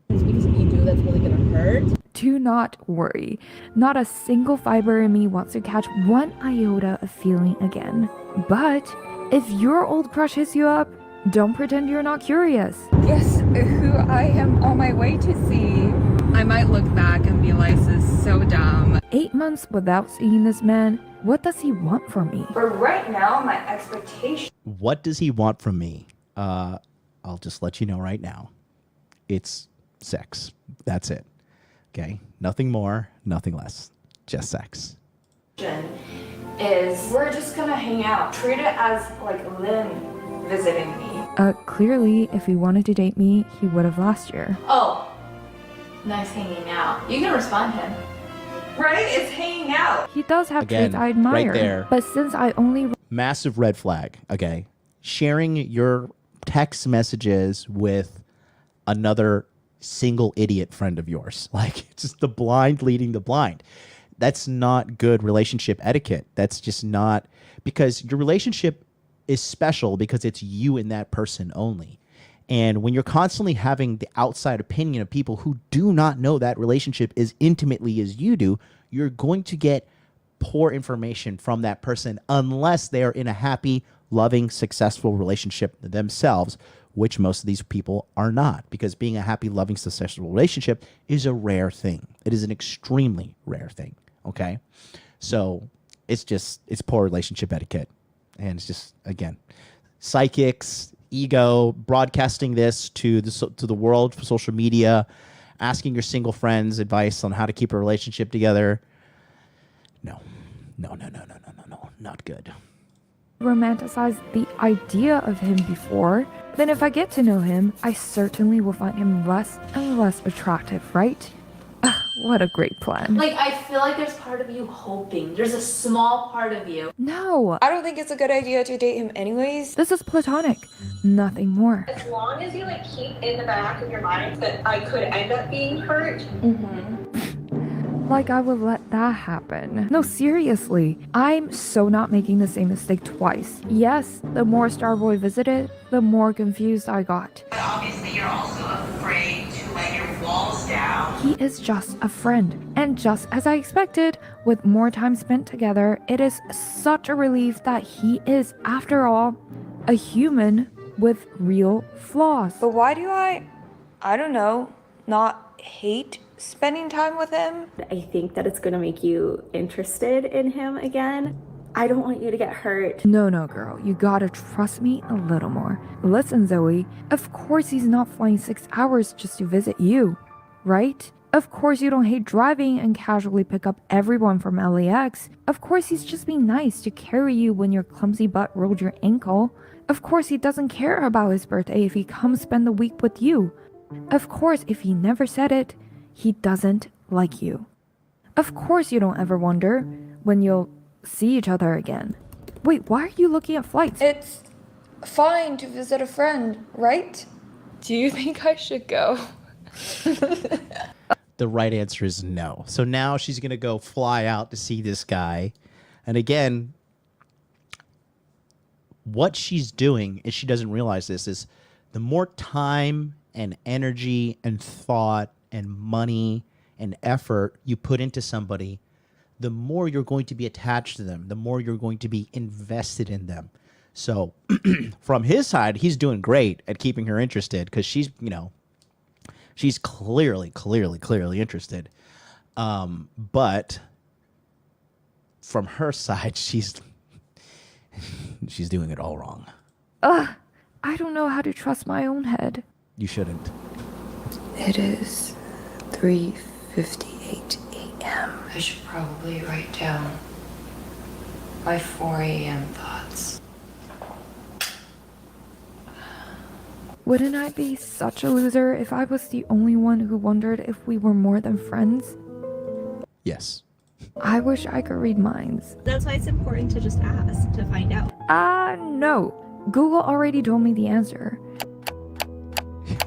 Because you do, that's really gonna hurt. Do not worry. Not a single fiber in me wants to catch one iota of feeling again. But if your old crush hits you up, don't pretend you're not curious. Guess who I am on my way to see? I might look back and be like, this is so dumb. 8 months without seeing this man. What does he want from me? For right now, my expectation. What does he want from me? I'll just let you know right now. It's sex. That's it. Okay? Nothing more, nothing less. Just sex. Is we're just gonna hang out. Treat it as like Lynn visiting me. Clearly, if he wanted to date me, he would have last year. Oh, nice hanging out. You can respond to him. Right? It's hanging out. He does have Again, traits I admire. right there. But since I only... Massive red flag, okay? Sharing your text messages with another single idiot friend of yours. Like, it's just the blind leading the blind. That's not good relationship etiquette. That's just not... Because your relationship is special because it's you and that person only. And when you're constantly having the outside opinion of people who do not know that relationship as intimately as you do, you're going to get poor information from that person unless they're in a happy, loving, successful relationship themselves, which most of these people are not, because being a happy, loving, successful relationship is a rare thing. It is an extremely rare thing, okay? So it's poor relationship etiquette. And it's just, again, psychics, ego, broadcasting this to the world for social media, asking your single friends advice on how to keep a relationship together. No, not good. Romanticized the idea of him before, then if I get to know him, I certainly will find him less and less attractive, right? What a great plan. Like, I feel like there's part of you hoping. There's a small part of you. No. I don't think it's a good idea to date him anyways. This is platonic. Nothing more. As long as you keep in the back of your mind that I could end up being hurt. Like I would let that happen. No, seriously. I'm so not making the same mistake twice. Yes, the more Starboy visited, the more confused I got. But obviously you're also afraid to let your walls down. He is just a friend. And just as I expected, with more time spent together, it is such a relief that he is, after all, a human with real flaws. But why do I don't know, not hate spending time with him? I think that it's gonna make you interested in him again. I don't want you to get hurt. No, girl. You gotta trust me a little more. Listen, Zoe. Of course he's not flying 6 hours just to visit you, right? Of course you don't hate driving and casually pick up everyone from LAX. Of course he's just being nice to carry you when your clumsy butt rolled your ankle. Of course he doesn't care about his birthday if he comes spend the week with you. Of course if he never said it, he doesn't like you. Of course you don't ever wonder when you'll see each other again. Wait, why are you looking at flights? It's fine to visit a friend, right? Do you think I should go? The right answer is no. So now she's going to go fly out to see this guy. And again, what she's doing, is she doesn't realize this, is the more time and energy and thought and money and effort you put into somebody, the more you're going to be attached to them, the more you're going to be invested in them. So from his side, he's doing great at keeping her interested because she's, you know, she's clearly interested. But from her side, she's doing it all wrong. Ugh, I don't know how to trust my own head. You shouldn't. It is 3:58 a.m. I should probably write down my 4 a.m. thoughts. Wouldn't I be such a loser if I was the only one who wondered if we were more than friends? Yes. I wish I could read minds. That's why it's important to just ask to find out. No. Google already told me the answer.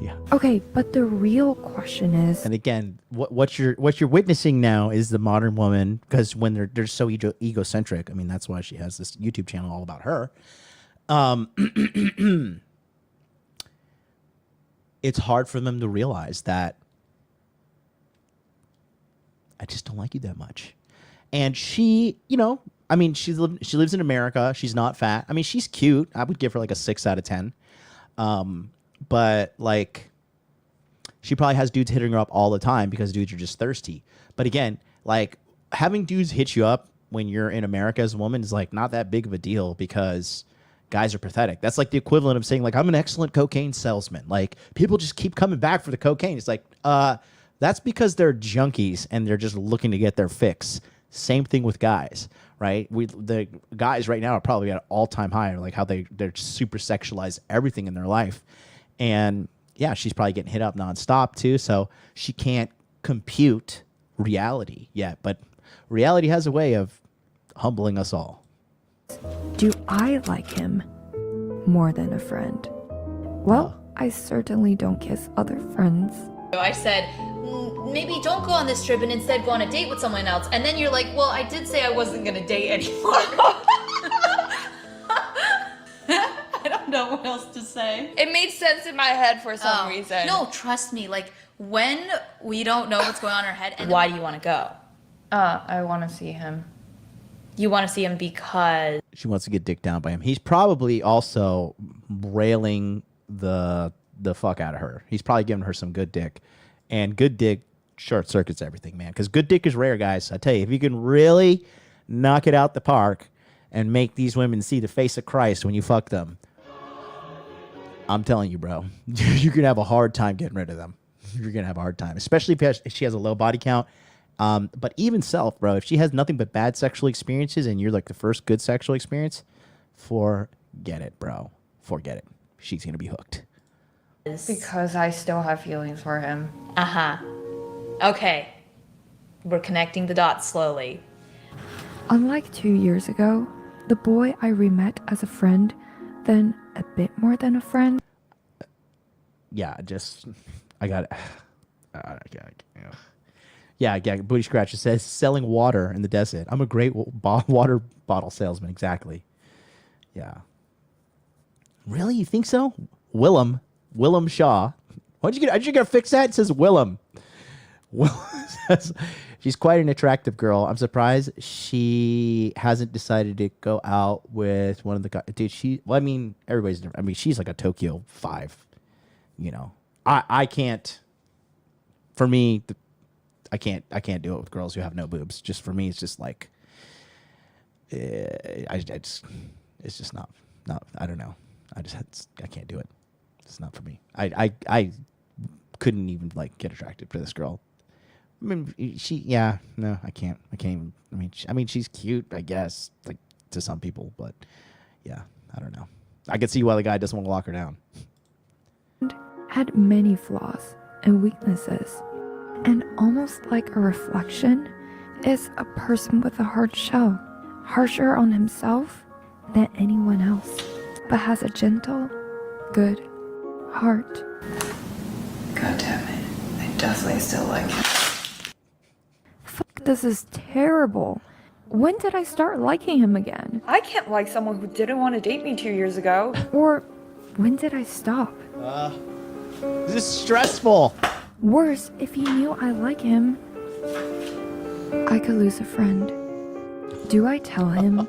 Yeah. Okay, but the real question is... And again, what you're witnessing now is the modern woman, because when they're so egocentric, I mean, that's why she has this YouTube channel all about her. It's hard for them to realize that I just don't like you that much. And she, you know, I mean, she lives in America. She's not fat. I mean, she's cute. I would give her like a 6 out of 10. But like, she probably has dudes hitting her up all the time because dudes are just thirsty. But again, like having dudes hit you up when you're in America as a woman is like not that big of a deal because guys are pathetic. That's like the equivalent of saying like, I'm an excellent cocaine salesman. Like people just keep coming back for the cocaine. It's like, that's because they're junkies and they're just looking to get their fix. Same thing with guys, right? The guys right now are probably at an all-time high, like how they're super sexualize everything in their life. And yeah, she's probably getting hit up nonstop too. So she can't compute reality yet, but reality has a way of humbling us all. Do I like him more than a friend? Well, I certainly don't kiss other friends. I said, maybe don't go on this trip and instead go on a date with someone else. And then you're like, well, I did say I wasn't going to date anymore. I don't know what else to say. It made sense in my head for some reason. No, trust me. Like, when we don't know what's going on in our head, and why do you want to go? I want to see him. You want to see him because... She wants to get dicked down by him. He's probably also railing the fuck out of her. He's probably giving her some good dick. And good dick short circuits everything, man. Because good dick is rare, guys. I tell you, if you can really knock it out the park and make these women see the face of Christ when you fuck them, I'm telling you, bro, you're going to have a hard time getting rid of them. You're going to have a hard time, especially if she has a low body count. But even self, bro, if she has nothing but bad sexual experiences and you're like the first good sexual experience, forget it, bro. Forget it. She's going to be hooked. Because I still have feelings for him. Okay. We're connecting the dots slowly. Unlike 2 years ago, the boy I re-met as a friend, then a bit more than a friend. Yeah, I got it. Yeah, Booty Scratcher says, selling water in the desert. I'm a great water bottle salesman. Exactly. Yeah. Really? You think so? Willem Shaw. How'd you get to fix that? It says Willem. She's quite an attractive girl. I'm surprised she hasn't decided to go out with one of the guys. Dude, everybody's different. I mean, she's like a Tokyo 5. You know, I can't. For me, I can't do it with girls who have no boobs. Just for me, it's just like, it's just not. I don't know. I can't do it. It's not for me. I couldn't even like get attracted to this girl. No, I can't even. I mean, she's cute, I guess, like to some people, but yeah, I don't know. I could see why the guy doesn't want to lock her down. Had many flaws and weaknesses, and almost like a reflection, is a person with a hard shell, harsher on himself than anyone else, but has a gentle, good heart. God damn it. I definitely still like him. Fuck, this is terrible. When did I start liking him again? I can't like someone who didn't want to date me 2 years ago. Or when did I stop? This is stressful. Worse, if he knew I like him, I could lose a friend. Do I tell him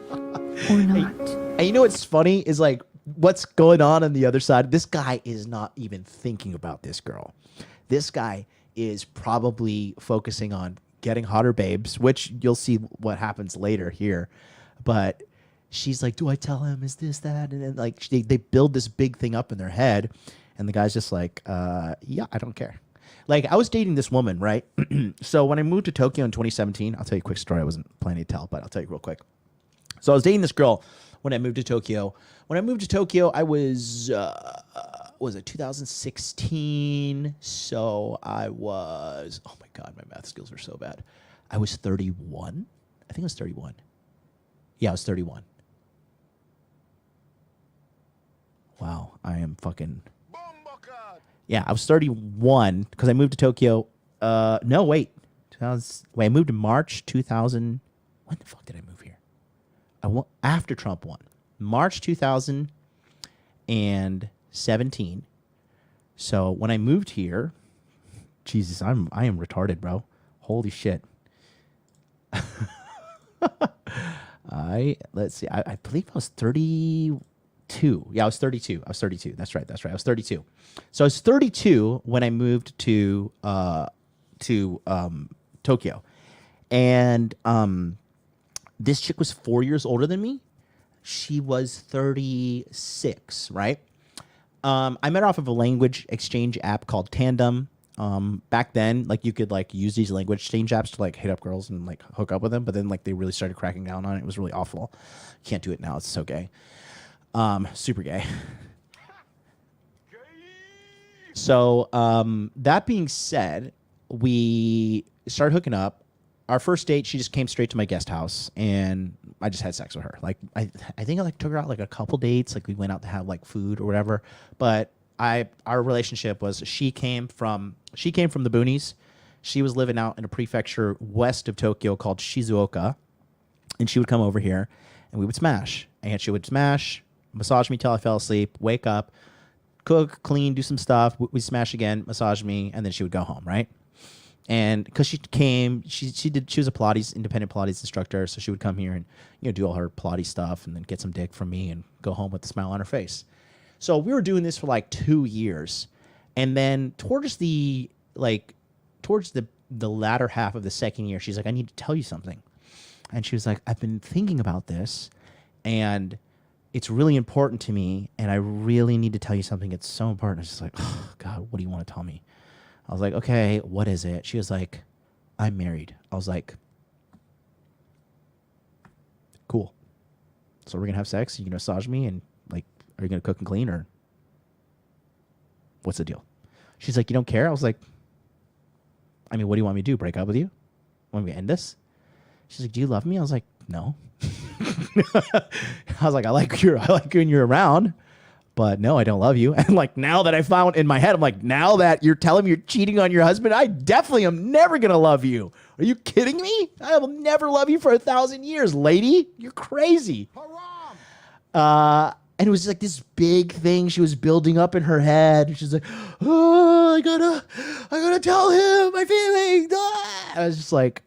or not? And you know what's funny is like what's going on the other side. This guy is not even thinking about this girl. This guy is probably focusing on getting hotter babes, which you'll see what happens later here. But she's like, do I tell him? Is this, that? And then like they build this big thing up in their head. And the guy's just like, yeah, I don't care. Like I was dating this woman, right? So when I moved to Tokyo in 2017, I'll tell you a quick story. I wasn't planning to tell, but I'll tell you real quick. So I was dating this girl when I moved to Tokyo. When I moved to Tokyo, I was it 2016? So I was, oh my God, my math skills are so bad. I was 31. I think I was 31. Yeah, I was 31. Wow, I am fucking... Yeah, I was 31 because I moved to Tokyo. No, wait. I moved in March 2000. When the fuck did I move here? After Trump won. March 2017. So when I moved here, Jesus, I am retarded, bro. Holy shit. Let's see. I believe I was 32. Yeah, I was 32. That's right. I was 32. So I was 32 when I moved to Tokyo. And this chick was 4 years older than me. She was 36, right? I met her off of a language exchange app called Tandem. Back then, like you could like use these language exchange apps to like hit up girls and like hook up with them, but then like they really started cracking down on it. It was really awful. Can't do it now. It's so gay. Super gay. So that being said, we started hooking up. Our first date, she just came straight to my guest house, and I just had sex with her. Like I think I like took her out like a couple dates. Like we went out to have like food or whatever. But our relationship was she came from the boonies. She was living out in a prefecture west of Tokyo called Shizuoka, and she would come over here, and we would smash. And she would smash, massage me till I fell asleep, wake up, cook, clean, do some stuff. We smash again, massage me, and then she would go home, right? And because she was a Pilates, independent Pilates instructor, so she would come here and do all her Pilates stuff and then get some dick from me and go home with a smile on her face. So we were doing this for like 2 years, and then towards the latter half of the second year, she's like, I need to tell you something. And she was like, I've been thinking about this, and it's really important to me, and I really need to tell you something. It's so important. I was just like, oh, God, what do you want to tell me? I was like, okay, what is it? She was like, I'm married. I was like, cool. So we're going to have sex? You going to massage me? And like, are you going to cook and clean, or what's the deal? She's like, you don't care? I was like, I mean, what do you want me to do? Break up with you? Want me to end this? She's like, do you love me? I was like, no. I was like, I like you when you're around, but no, I don't love you. And like, now that I found in my head, I'm like, now that you're telling me you're cheating on your husband, I definitely am never going to love you. Are you kidding me? I will never love you for 1,000 years, lady. You're crazy. And it was like this big thing she was building up in her head. She's like, oh, I gotta tell him my feelings. Ah. I was just like,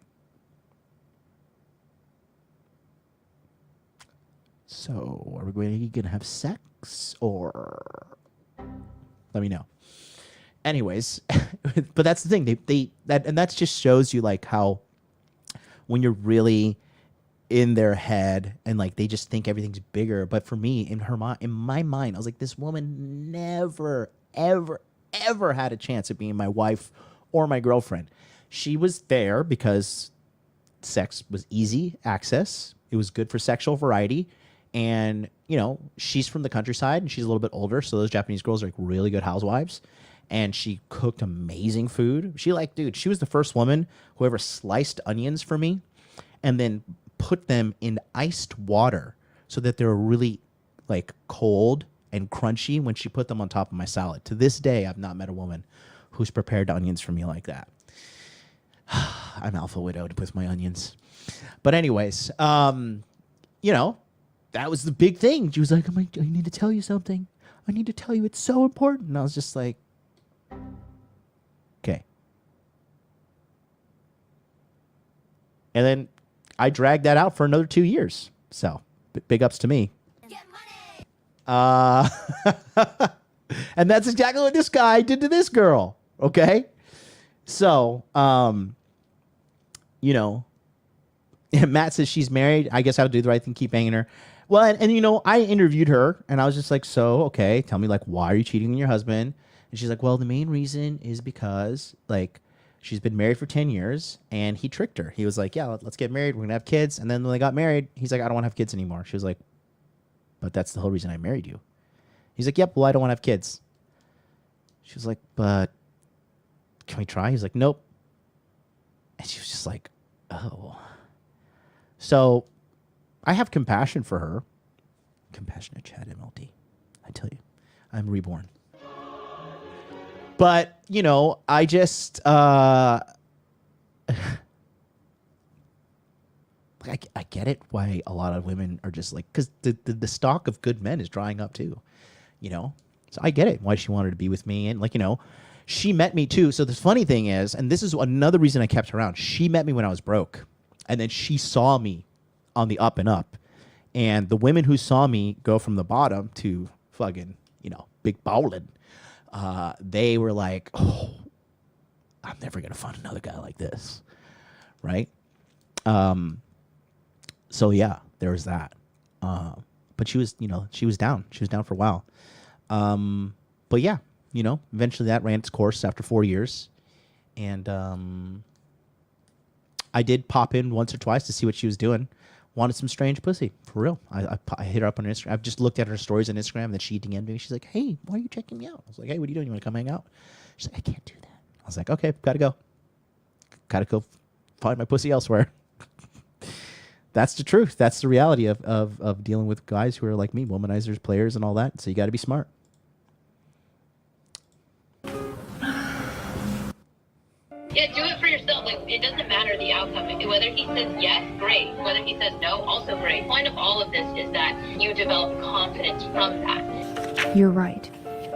so are we going to have sex, or let me know. Anyways, but that's the thing. That just shows you like how when you're really in their head and like they just think everything's bigger. But for me, in my mind, I was like, this woman never, ever, ever had a chance of being my wife or my girlfriend. she was there because sex was easy access. It was good for sexual variety. And, you know, she's from the countryside and she's a little bit older. So those Japanese girls are like really good housewives. And she cooked amazing food. She she was the first woman who ever sliced onions for me and then put them in iced water so that they were really like cold and crunchy when she put them on top of my salad. To this day, I've not met a woman who's prepared onions for me like that. I'm alpha widowed with my onions. But anyways, you know, that was the big thing. She was like, I need to tell you something. I need to tell you it's so important. And I was just like, okay. And then I dragged that out for another 2 years. So big ups to me. And that's exactly what this guy did to this girl. Okay. So, you know, Matt says she's married. I guess I would do the right thing, keep banging her. Well, and you know, I interviewed her and I was just like, so, okay, tell me, like, why are you cheating on your husband? And she's like, well, the main reason is because, like, she's been married for 10 years and he tricked her. He was like, yeah, let's get married. We're going to have kids. And then when they got married, he's like, I don't want to have kids anymore. She was like, but that's the whole reason I married you. He's like, yep, well, I don't want to have kids. She was like, but can we try? He's like, nope. And she was just like, oh. So I have compassion for her. Compassionate chat MLD. I tell you, I'm reborn. But, you know, I just, I get it why a lot of women are just like, because the stock of good men is drying up too, you know? So I get it why she wanted to be with me. And like, you know, she met me too. So the funny thing is, and this is another reason I kept her around. She met me when I was broke. And then she saw me on the up and up. And the women who saw me go from the bottom to fucking, you know, big ballin', they were like, oh, I'm never going to find another guy like this. Right? So yeah, there was that. But she was, you know, she was down. She was down for a while. But yeah, you know, eventually that ran its course after 4 years. And I did pop in once or twice to see what she was doing. Wanted some strange pussy, for real. I hit her up on Instagram. I've just looked at her stories on Instagram, and then she DM'd me. She's like, hey, why are you checking me out? I was like, hey, what are you doing? You want to come hang out? She's like, I can't do that. I was like, okay, gotta go. Gotta go find my pussy elsewhere. That's the truth. That's the reality of dealing with guys who are like me, womanizers, players, and all that. So you got to be smart. Yeah, do it for yourself. Like, it doesn't matter the outcome. Whether he says yes, great. Whether he says no, also great. The point of all of this is that you develop confidence from that. You're right.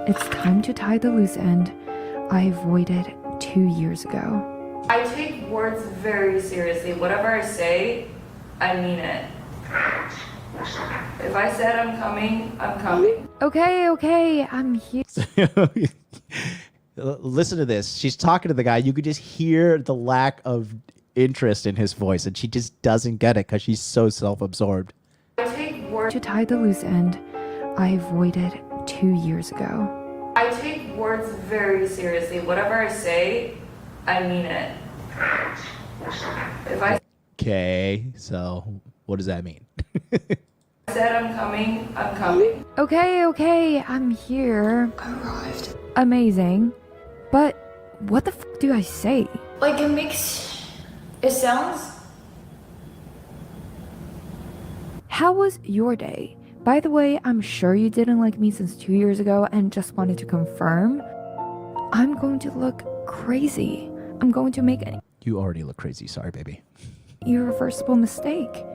It's time to tie the loose end I avoided 2 years ago. I take words very seriously. Whatever I say, I mean it. If I said I'm coming, I'm coming. Okay, I'm here. Listen to this. She's talking to the guy. You could just hear the lack of interest in his voice, and she just doesn't get it because she's so self-absorbed. I take words To tie the loose end I avoided 2 years ago. I take words very seriously. Whatever I say, I mean it. If I Okay, so what does that mean? said I'm coming, I'm coming. Okay, I'm here. Arrived. Amazing. But what the do I say? Like it sounds. How was your day? By the way, I'm sure you didn't like me since 2 years ago and just wanted to confirm. I'm going to look crazy. I'm going to make an You already look crazy. Sorry, baby. irreversible mistake.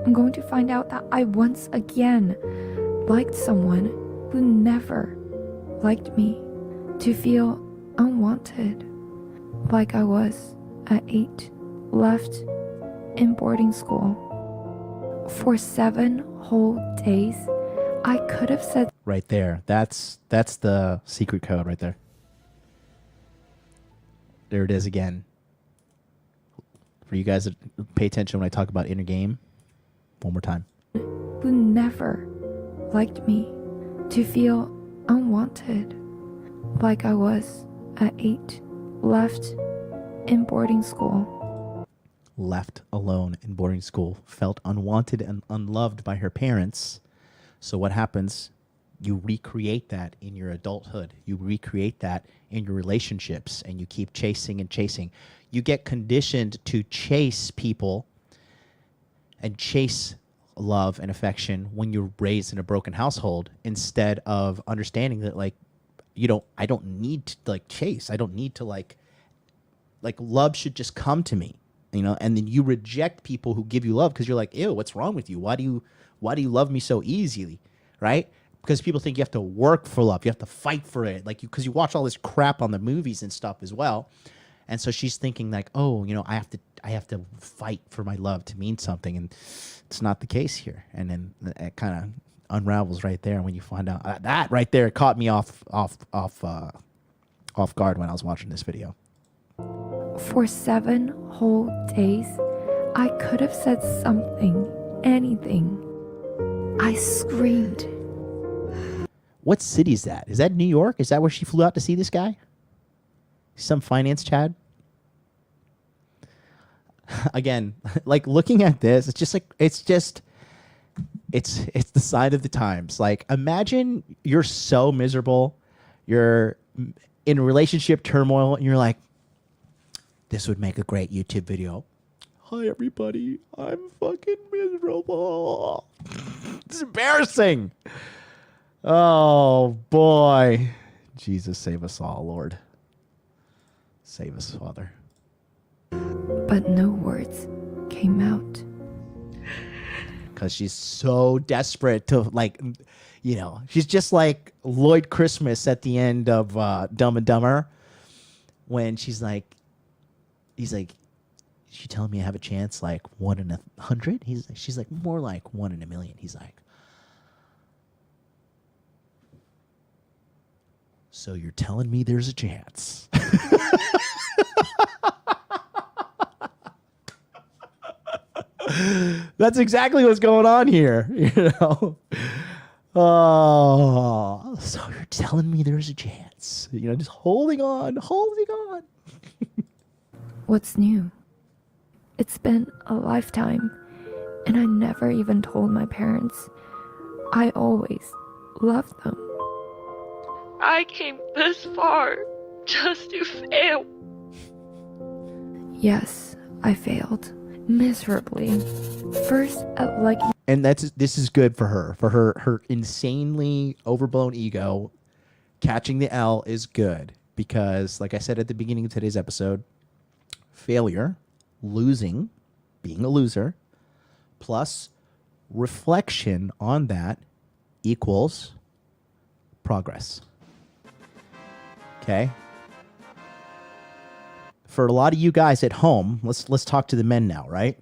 I'm going to find out that I once again liked someone who never liked me, to feel unwanted, like I was at 8, left in boarding school. For 7 whole days, I could have said Right there. That's the secret code right there. There it is again. For you guys that pay attention when I talk about inner game, one more time. who never liked me, to feel unwanted, like I was at 8, left in boarding school. Left alone in boarding school, felt unwanted and unloved by her parents. So what happens? You recreate that in your adulthood. You recreate that in your relationships, and you keep chasing and chasing. You get conditioned to chase people and chase love and affection when you're raised in a broken household, instead of understanding that, like, I don't need to like chase. I don't need to like love should just come to me, and then you reject people who give you love because you're like, ew, what's wrong with you? Why do you love me so easily? Right? Because people think you have to work for love. You have to fight for it. Like, because you watch all this crap on the movies and stuff as well. And so she's thinking like, oh, I have to fight for my love to mean something. And it's not the case here. And then it kind of unravels right there when you find out. That right there caught me off guard when I was watching this video. For 7 whole days, I could have said something, anything. I screamed. What city is that? Is that New York? Is that where she flew out to see this guy? Some finance Chad? Again, like looking at this, it's the sign of the times. Like, imagine you're so miserable, you're in relationship turmoil, and you're like, this would make a great YouTube video. Hi everybody, I'm fucking miserable. It's embarrassing. Oh boy. Jesus, save us all, Lord. Save us, Father. But no words came out. Because she's so desperate to, like, she's just like Lloyd Christmas at the end of Dumb and Dumber, when he's like, she telling me I have a chance, like 1 in 100? She's like, more like 1 in a million. He's like, so you're telling me there's a chance? That's exactly what's going on here, Oh, so you're telling me there's a chance? Just holding on. What's new? It's been a lifetime, and I never even told my parents. I always loved them. I came this far just to fail. Yes, I failed miserably. First at liking. And this is good for her insanely overblown ego. Catching the L is good because, like I said at the beginning of today's episode, failure, losing, being a loser, plus reflection on that equals progress. Okay? For a lot of you guys at home, let's talk to the men now, right?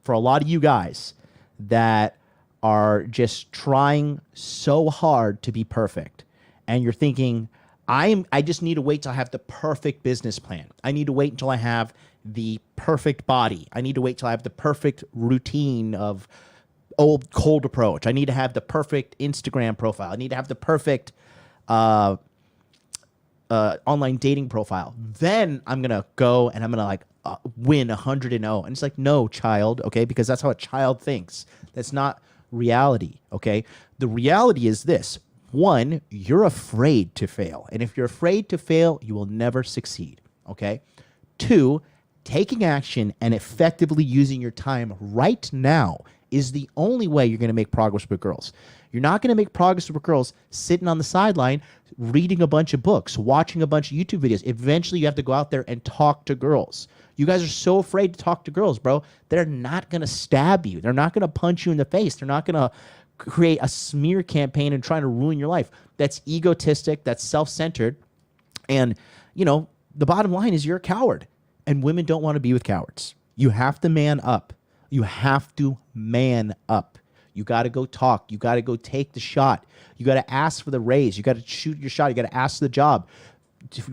For a lot of you guys that are just trying so hard to be perfect, and you're thinking, I just need to wait till I have the perfect business plan. I need to wait until I have the perfect body. I need to wait till I have the perfect routine of old cold approach. I need to have the perfect Instagram profile. I need to have the perfect online dating profile. Then I'm going to go and I'm going to win 100-0. And it's like, no, child, okay? Because that's how a child thinks. That's not reality, okay? The reality is this. 1, you're afraid to fail. And if you're afraid to fail, you will never succeed, okay? 2, taking action and effectively using your time right now is the only way you're going to make progress with girls. You're not going to make progress with girls sitting on the sideline, reading a bunch of books, watching a bunch of YouTube videos. Eventually, you have to go out there and talk to girls. You guys are so afraid to talk to girls, bro. They're not going to stab you. They're not going to punch you in the face. They're not going to create a smear campaign and trying to ruin your life. That's egotistic. That's self-centered. And, the bottom line is you're a coward. And women don't want to be with cowards. You have to man up. You have to man up. You got to go talk. You got to go take the shot. You got to ask for the raise. You got to shoot your shot. You got to ask for the job.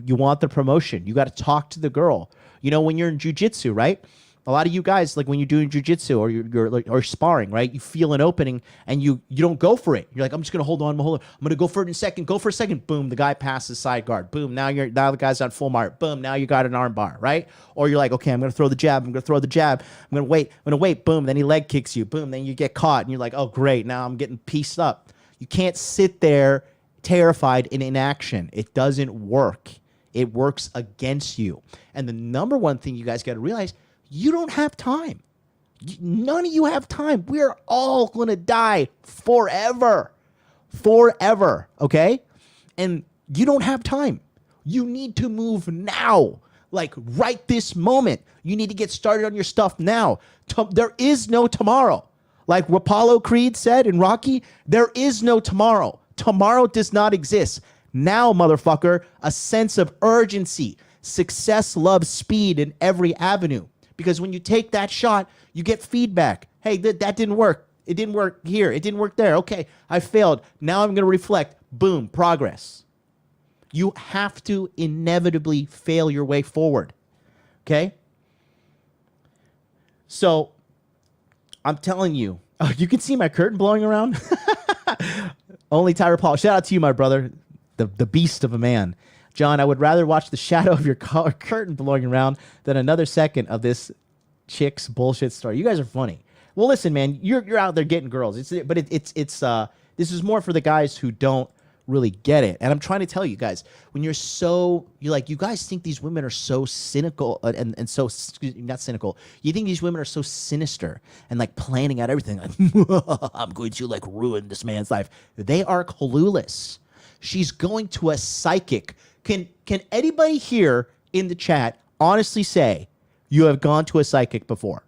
You want the promotion. You got to talk to the girl. When you're in jiu-jitsu, right? A lot of you guys, like when you're doing jujitsu or or sparring, right? You feel an opening and you don't go for it. You're like, I'm just gonna hold on. I'm gonna go for it in a second. Go for a second. Boom, the guy passes side guard. Boom, now the guy's on full mark. Boom, now you got an arm bar, right? Or you're like, okay, I'm gonna throw the jab. I'm gonna throw the jab. I'm gonna wait. Boom, then he leg kicks you. Boom, then you get caught and you're like, oh great, now I'm getting pieced up. You can't sit there terrified in inaction. It doesn't work. It works against you. And the number one thing you guys got to realize, you don't have time. None of you have time. We're all going to die forever. Forever. Okay? And you don't have time. You need to move now. Like right this moment. You need to get started on your stuff now. There is no tomorrow. Like Apollo Creed said in Rocky, there is no tomorrow. Tomorrow does not exist. Now, motherfucker, a sense of urgency. Success loves speed in every avenue. Because when you take that shot, you get feedback. Hey, that didn't work. It didn't work here. It didn't work there. Okay, I failed. Now I'm going to reflect. Boom, progress. You have to inevitably fail your way forward. Okay? So, I'm telling you. Oh, you can see my curtain blowing around? Only Tyra Paul. Shout out to you, my brother. The beast of a man. John, I would rather watch the shadow of your curtain blowing around than another second of this chick's bullshit story. You guys are funny. Well, listen, man, you're out there getting girls. This is more for the guys who don't really get it. And I'm trying to tell you guys, when you guys think these women are so cynical and so, not cynical. You think these women are so sinister and like planning out everything. Like, I'm going to like ruin this man's life. They are clueless. She's going to a psychic. Can anybody here in the chat honestly say you have gone to a psychic before?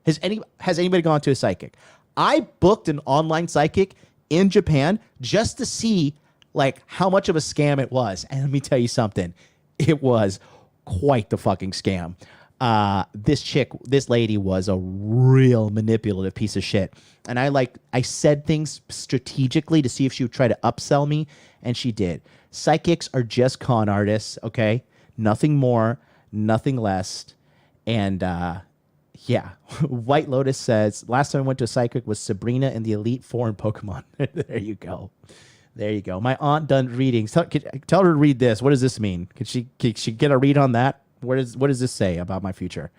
Has anybody gone to a psychic? I booked an online psychic in Japan just to see like how much of a scam it was. And let me tell you something. It was quite the fucking scam. This lady was a real manipulative piece of shit. And I said things strategically to see if she would try to upsell me, and she did. Psychics are just con artists, okay? Nothing more, nothing less. And yeah, White Lotus says, last time I went to a psychic was Sabrina and the Elite Four in Pokemon. There you go. There you go. My aunt done readings. Tell her to read this. What does this mean? Can she get a read on that? What does this say about my future?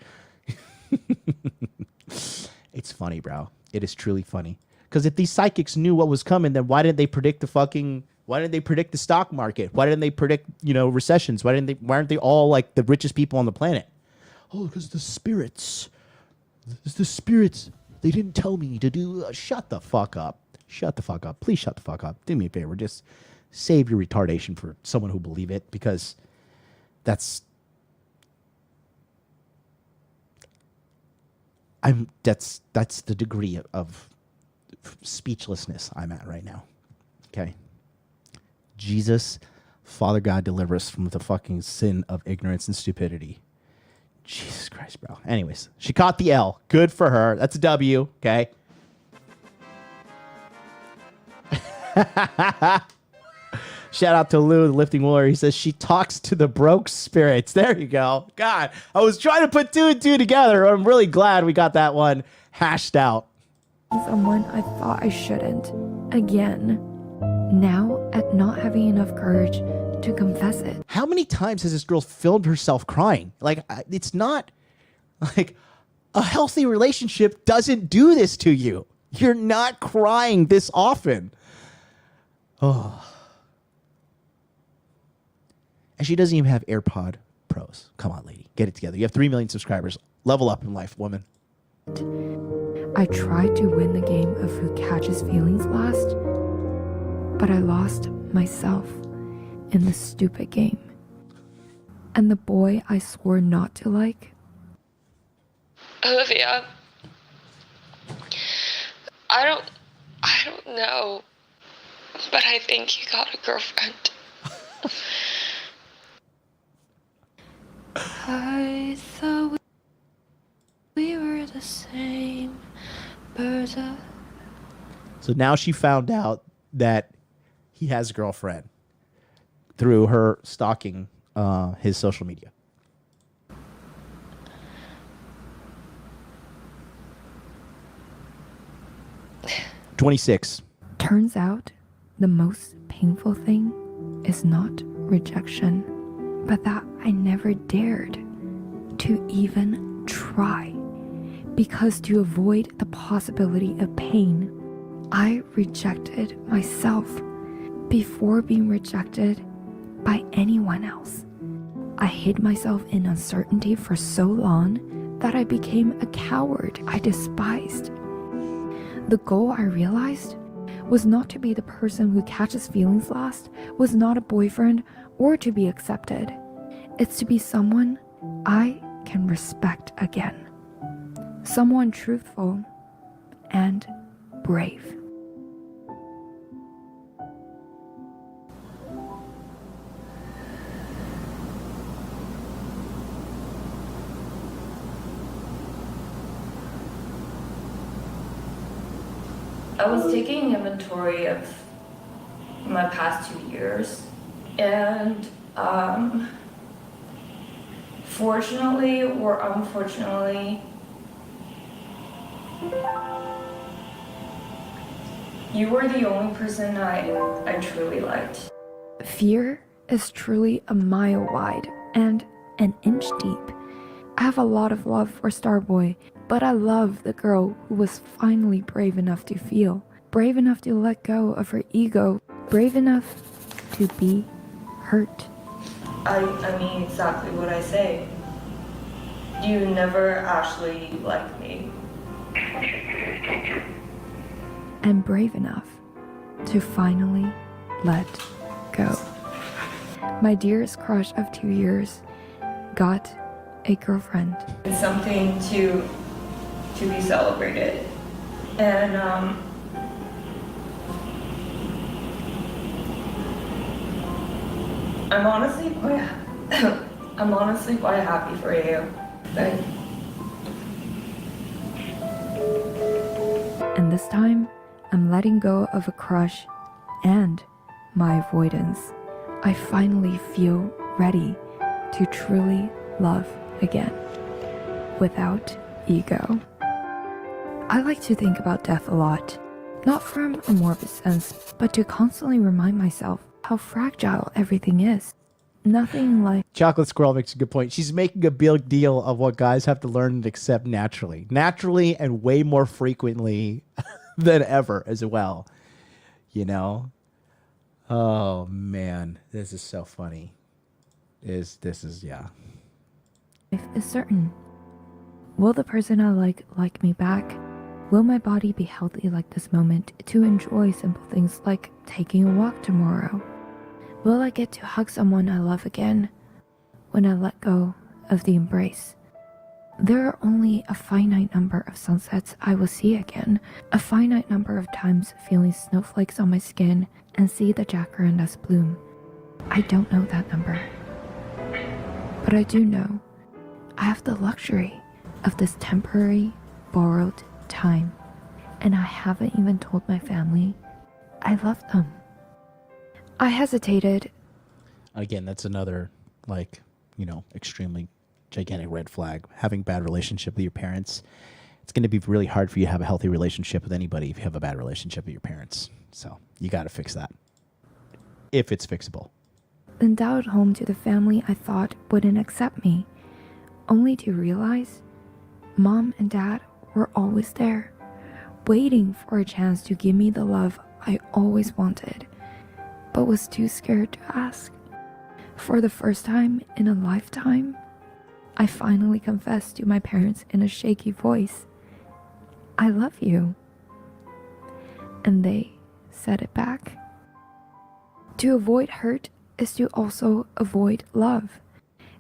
It's funny, bro. It is truly funny. Because if these psychics knew what was coming, then why didn't they predict the stock market? Why didn't they predict, recessions? Why aren't they all like the richest people on the planet? Oh, because the spirits. It's the spirits. They didn't tell me to do. Shut the fuck up. Shut the fuck up. Please shut the fuck up. Do me a favor. Just save your retardation for someone who believe it, because that's the degree of speechlessness I'm at right now. Okay. Jesus, Father God, deliver us from the fucking sin of ignorance and stupidity. Jesus Christ, bro. Anyways, she caught the L. Good for her. That's a W. Okay. Shout out to Lou, the lifting warrior. He says she talks to the broke spirits. There you go. God, I was trying to put two and two together. I'm really glad we got that one hashed out. Someone I thought I shouldn't. Again. Now, at not having enough courage to confess it. How many times has this girl filmed herself crying? Like, it's not like a healthy relationship doesn't do this to you. You're not crying this often. Oh. And she doesn't even have AirPod Pros. Come on, lady. Get it together. You have 3 million subscribers. Level up in life, woman. I tried to win the game of who catches feelings last, but I lost myself in the stupid game. And the boy I swore not to like. Olivia, I don't know, but I think you got a girlfriend. I thought we were the same birds of... So now she found out that he has a girlfriend through her stalking his social media. 26. Turns out the most painful thing is not rejection, but that I never dared to even try. Because to avoid the possibility of pain, I rejected myself before being rejected by anyone else. I hid myself in uncertainty for so long that I became a coward I despised. The goal I realized was not to be the person who catches feelings last, was not a boyfriend, or to be accepted. It's to be someone I can respect again. Someone truthful and brave. I was taking inventory of my past 2 years, and fortunately or unfortunately, you were the only person I truly liked. Fear is truly a mile wide and an inch deep. I have a lot of love for Starboy, but I love the girl who was finally brave enough to feel, brave enough to let go of her ego, brave enough to be hurt. I mean exactly what I say. You never actually liked me. And brave enough to finally let go. My dearest crush of 2 years got a girlfriend. It's something to be celebrated. And I'm honestly quite happy for you. And this time, I'm letting go of a crush and my avoidance. I finally feel ready to truly love again, without ego. I like to think about death a lot, not from a morbid sense, but to constantly remind myself how fragile everything is. Nothing like... Chocolate Squirrel makes a good point. She's making a big deal of what guys have to learn and accept naturally. Naturally and way more frequently than ever as well. You know? Oh, man. This is so funny. This is, yeah. Life is certain. Will the person I like me back? Will my body be healthy like this moment to enjoy simple things like taking a walk tomorrow? Will I get to hug someone I love again when I let go of the embrace? There are only a finite number of sunsets I will see again, a finite number of times feeling snowflakes on my skin and see the jacarandas bloom. I don't know that number. But I do know I have the luxury of this temporary, borrowed time, and I haven't even told my family I love them. I hesitated. Again, that's another, like, you know, extremely gigantic red flag. Having bad relationship with your parents. It's going to be really hard for you to have a healthy relationship with anybody if you have a bad relationship with your parents. So you got to fix that. If it's fixable. Then dialed home to the family I thought wouldn't accept me, only to realize Mom and Dad were always there, waiting for a chance to give me the love I always wanted, but was too scared to ask. For the first time in a lifetime, I finally confessed to my parents in a shaky voice, I love you. And they said it back. To avoid hurt is to also avoid love.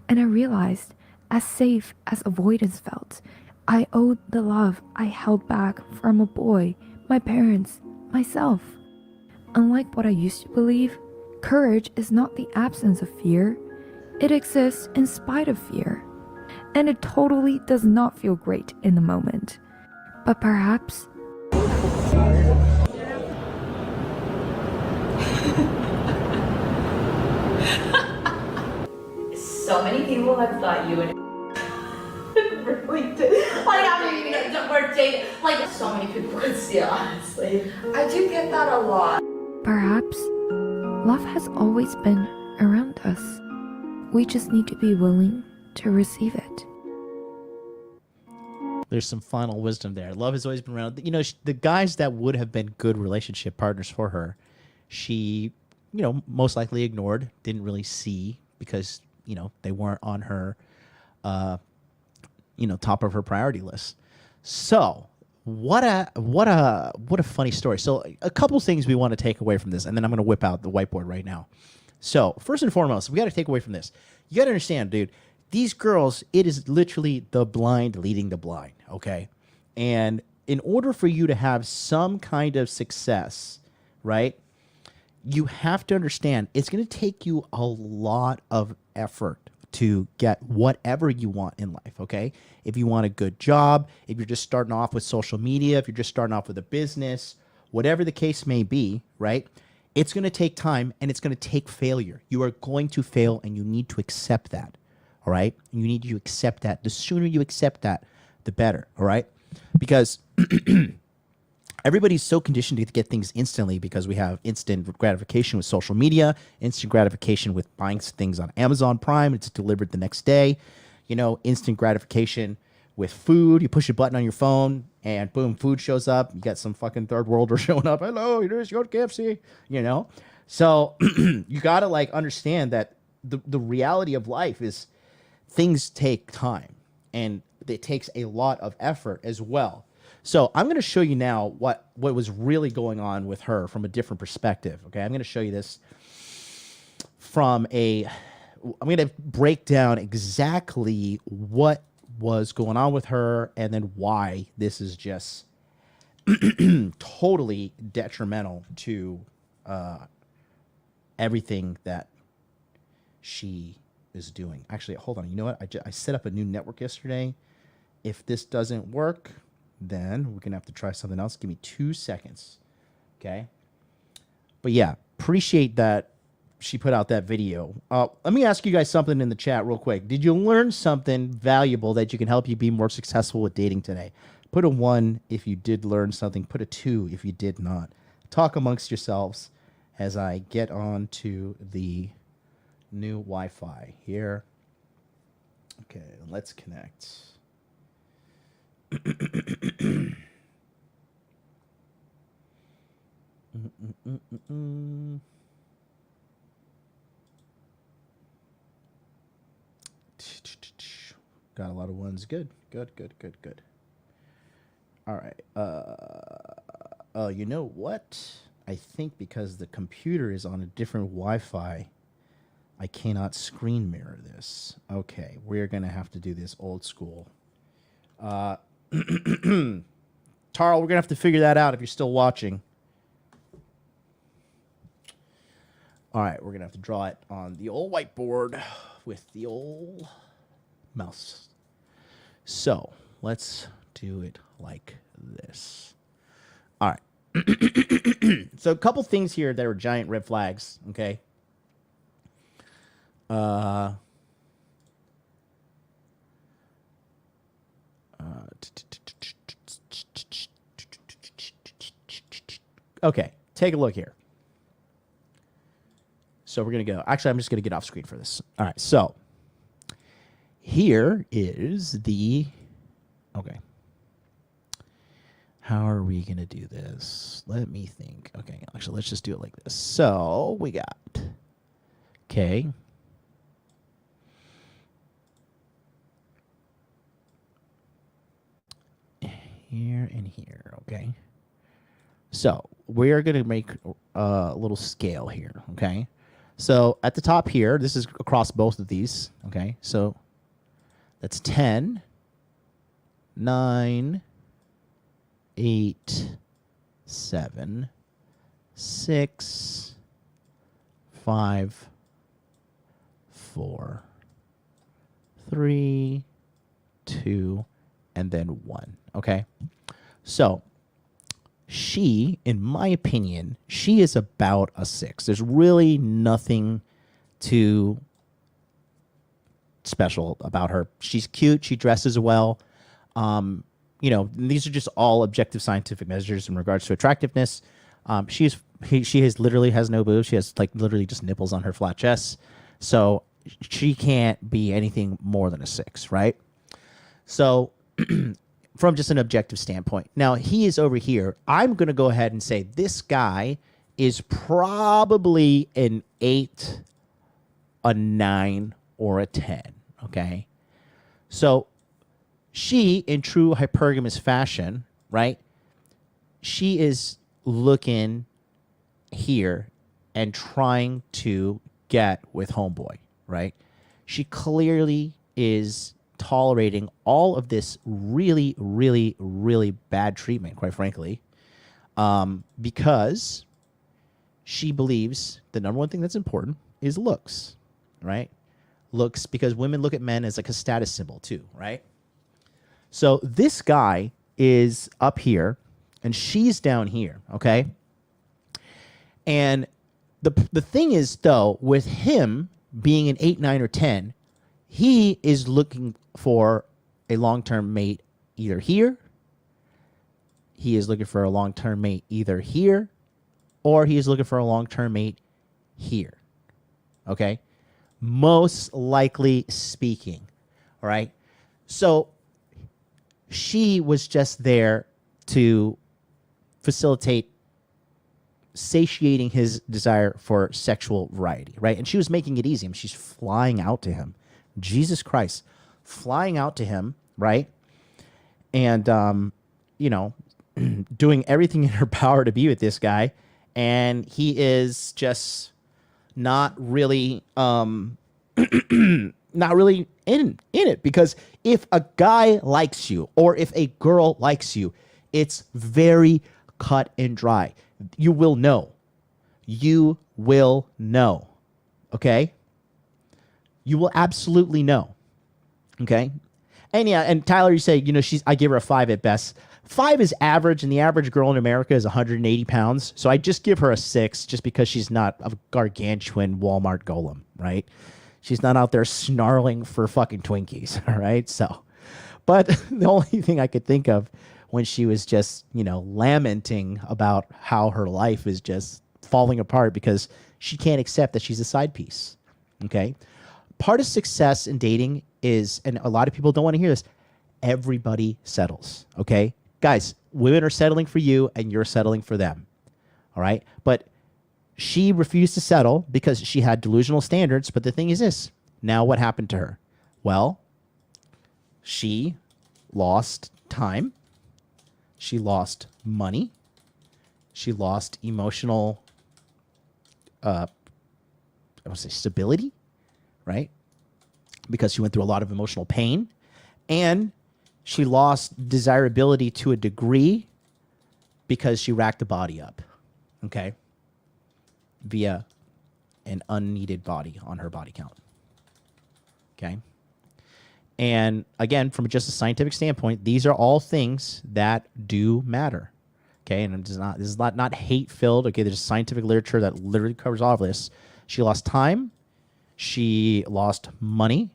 And I realized, as safe as avoidance felt, I owed the love I held back from a boy, my parents, myself. Unlike what I used to believe, courage is not the absence of fear. It exists in spite of fear. And it totally does not feel great in the moment. But perhaps... So many people have thought you and really did. Like, after you we're dating, like, so many pussy, honestly. I do get that a lot. Perhaps love has always been around us. We just need to be willing to receive it. There's some final wisdom there. Love has always been around. You know, the guys that would have been good relationship partners for her, she, you know, most likely ignored, didn't really see because, you know, they weren't on her, you know, top of her priority list. So what a funny story. So a couple things we want to take away from this, and then I'm going to whip out the whiteboard right now. So first and foremost, we got to take away from this. You got to understand, dude, these girls, it is literally the blind leading the blind, okay? And in order for you to have some kind of success, right, you have to understand it's going to take you a lot of effort to get whatever you want in life, okay? If you want a good job, if you're just starting off with social media, if you're just starting off with a business, whatever the case may be, right? It's going to take time and it's going to take failure. You are going to fail and you need to accept that. All right. You need to accept that. The sooner you accept that, the better. All right. Because everybody's so conditioned to get things instantly because we have instant gratification with social media, instant gratification with buying things on Amazon Prime. It's delivered the next day. You know, instant gratification with food. You push a button on your phone and boom, food shows up. You got some fucking third worlder showing up. Hello, here's your KFC. You know, so you got to like understand that the reality of life is things take time and it takes a lot of effort as well. So I'm going to show you now what was really going on with her from a different perspective. Okay. I'm going to show you this I'm going to break down exactly what was going on with her and then why this is just totally detrimental to everything that she is doing. Actually, hold on. You know what? I set up a new network yesterday. If this doesn't work, then we're going to have to try something else. Give me 2 seconds. Okay. But yeah, appreciate that she put out that video. Let me ask you guys something in the chat real quick. Did you learn something valuable that you can help you be more successful with dating today? Put a 1 if you did learn something. Put a 2 if you did not. Talk amongst yourselves as I get on to the new Wi-Fi here. Okay, let's connect. Got a lot of ones. Good. All right. You know what? I think because the computer is on a different Wi-Fi, I cannot screen mirror this. Okay, we're going to have to do this old school. Tarl, we're going to have to figure that out if you're still watching. All right, we're going to have to draw it on the old whiteboard with the old mouse. So let's do it like this. All right. So a couple things here that are giant red flags, okay? Okay, take a look here. So we're going to go. Actually, I'm just going to get off screen for this. All right, so here is the... Okay. How are we going to do this? Let me think. Okay, actually, let's just do it like this. So we got... Okay. Here and here, okay? So we're going to make a little scale here, okay? So at the top here, this is across both of these, okay? So that's 10, 9, 8, 7, 6, 5, 4, 3, 2, and then 1, okay? So she, in my opinion, she is about a 6. There's really nothing too special about her. She's cute. She dresses well. you know, these are just all objective scientific measures in regards to attractiveness. She has literally has no boobs. She has like literally just nipples on her flat chest. So she can't be anything more than a 6, right? So from just an objective standpoint. Now he is over here. I'm going to go ahead and say this guy is probably an 8, a 9, or a 10. Okay. So she, in true hypergamous fashion, right? She is looking here and trying to get with homeboy, right? She clearly is tolerating all of this really, really, really bad treatment, quite frankly, because she believes the number one thing that's important is looks, right? Looks, because women look at men as like a status symbol too, right? So this guy is up here and she's down here, okay? And the thing is, though, with him being an 8, 9, or 10, he is looking for a long-term mate either here, he is looking for a long-term mate either here, or he is looking for a long-term mate here, okay? Most likely speaking, all right? So she was just there to facilitate satiating his desire for sexual variety, right? And she was making it easy. I mean, she's flying out to him. Jesus Christ. Flying out to him, right? And, you know, doing everything in her power to be with this guy. And he is just not really, not really in it. Because if a guy likes you or if a girl likes you, it's very cut and dry. You will know. You will know. Okay? You will absolutely know. Okay? And yeah, and Tyler, you say, you know, I give her a 5 at best. 5 is average, and the average girl in America is 180 pounds. So I just give her a 6 just because she's not a gargantuan Walmart golem, right? She's not out there snarling for fucking Twinkies, all right? So, but the only thing I could think of when she was just, you know, lamenting about how her life is just falling apart because she can't accept that she's a side piece, okay? Part of success in dating is, and a lot of people don't want to hear this, everybody settles, okay? Guys, women are settling for you and you're settling for them, all right? But she refused to settle because she had delusional standards. But the thing is this, now what happened to her? Well, she lost time. She lost money. She lost emotional, I would say stability, right? Because she went through a lot of emotional pain. And she lost desirability to a degree because she racked the body up, okay? Via an unneeded body on her body count, okay? And again, from just a scientific standpoint, these are all things that do matter, okay? And this is not hate-filled, okay? There's scientific literature that literally covers all of this. She lost time. She lost money.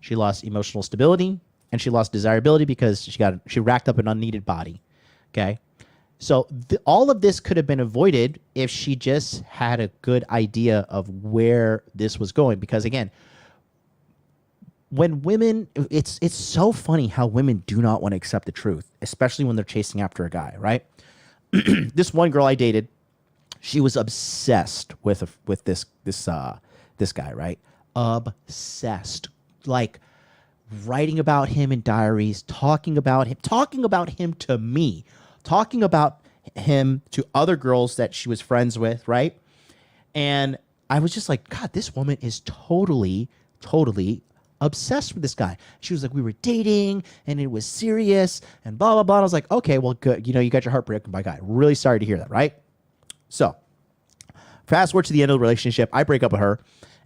She lost emotional stability. And she lost desirability because she racked up an unneeded body, okay? So all of this could have been avoided if she just had a good idea of where this was going. Because again, when women, it's so funny how women do not want to accept the truth, especially when they're chasing after a guy, right? This one girl I dated, she was obsessed with this guy, right? Obsessed, like writing about him in diaries, talking about him to me, talking about him to other girls that she was friends with, right? And I was just like, God, this woman is totally, totally obsessed with this guy. She was like, we were dating and it was serious and blah, blah, blah. And I was like, okay, well, good. You know, you got your heart broken by a guy. Really sorry to hear that, right? So fast forward to the end of the relationship. I break up with her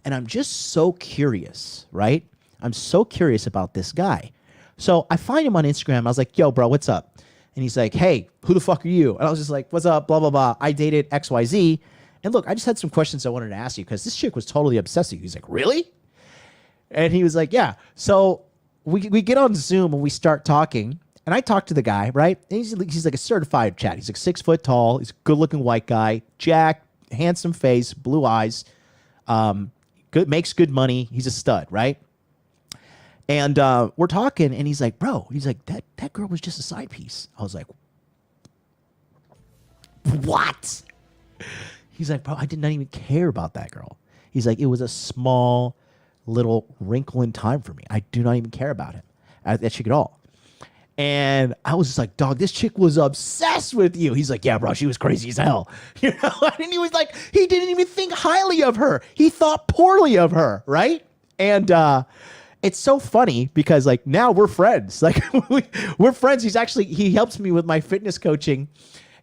and I'm just so curious, right? I'm so curious about this guy. So I find him on Instagram. I was like, yo, bro, what's up? And he's like, hey, who the fuck are you? And I was just like, what's up? Blah, blah, blah. I dated XYZ. And look, I just had some questions I wanted to ask you because this chick was totally obsessed with you. He's like, really? And he was like, yeah. So we get on Zoom and we start talking. And I talked to the guy, right? And he's like a certified chat. He's like 6 foot tall. He's a good looking white guy, jacked, handsome face, blue eyes, good, makes good money. He's a stud, right? And we're talking, and he's like, bro, he's like, that girl was just a side piece. I was like, what? He's like, bro, I did not even care about that girl. He's like, it was a small little wrinkle in time for me. I do not even care about him, that chick at all. And I was just like, dog, this chick was obsessed with you. He's like, yeah, bro, she was crazy as hell. You know, and he was like, he didn't even think highly of her. He thought poorly of her, right? And it's so funny because like now we're friends. Like we're friends. He helps me with my fitness coaching,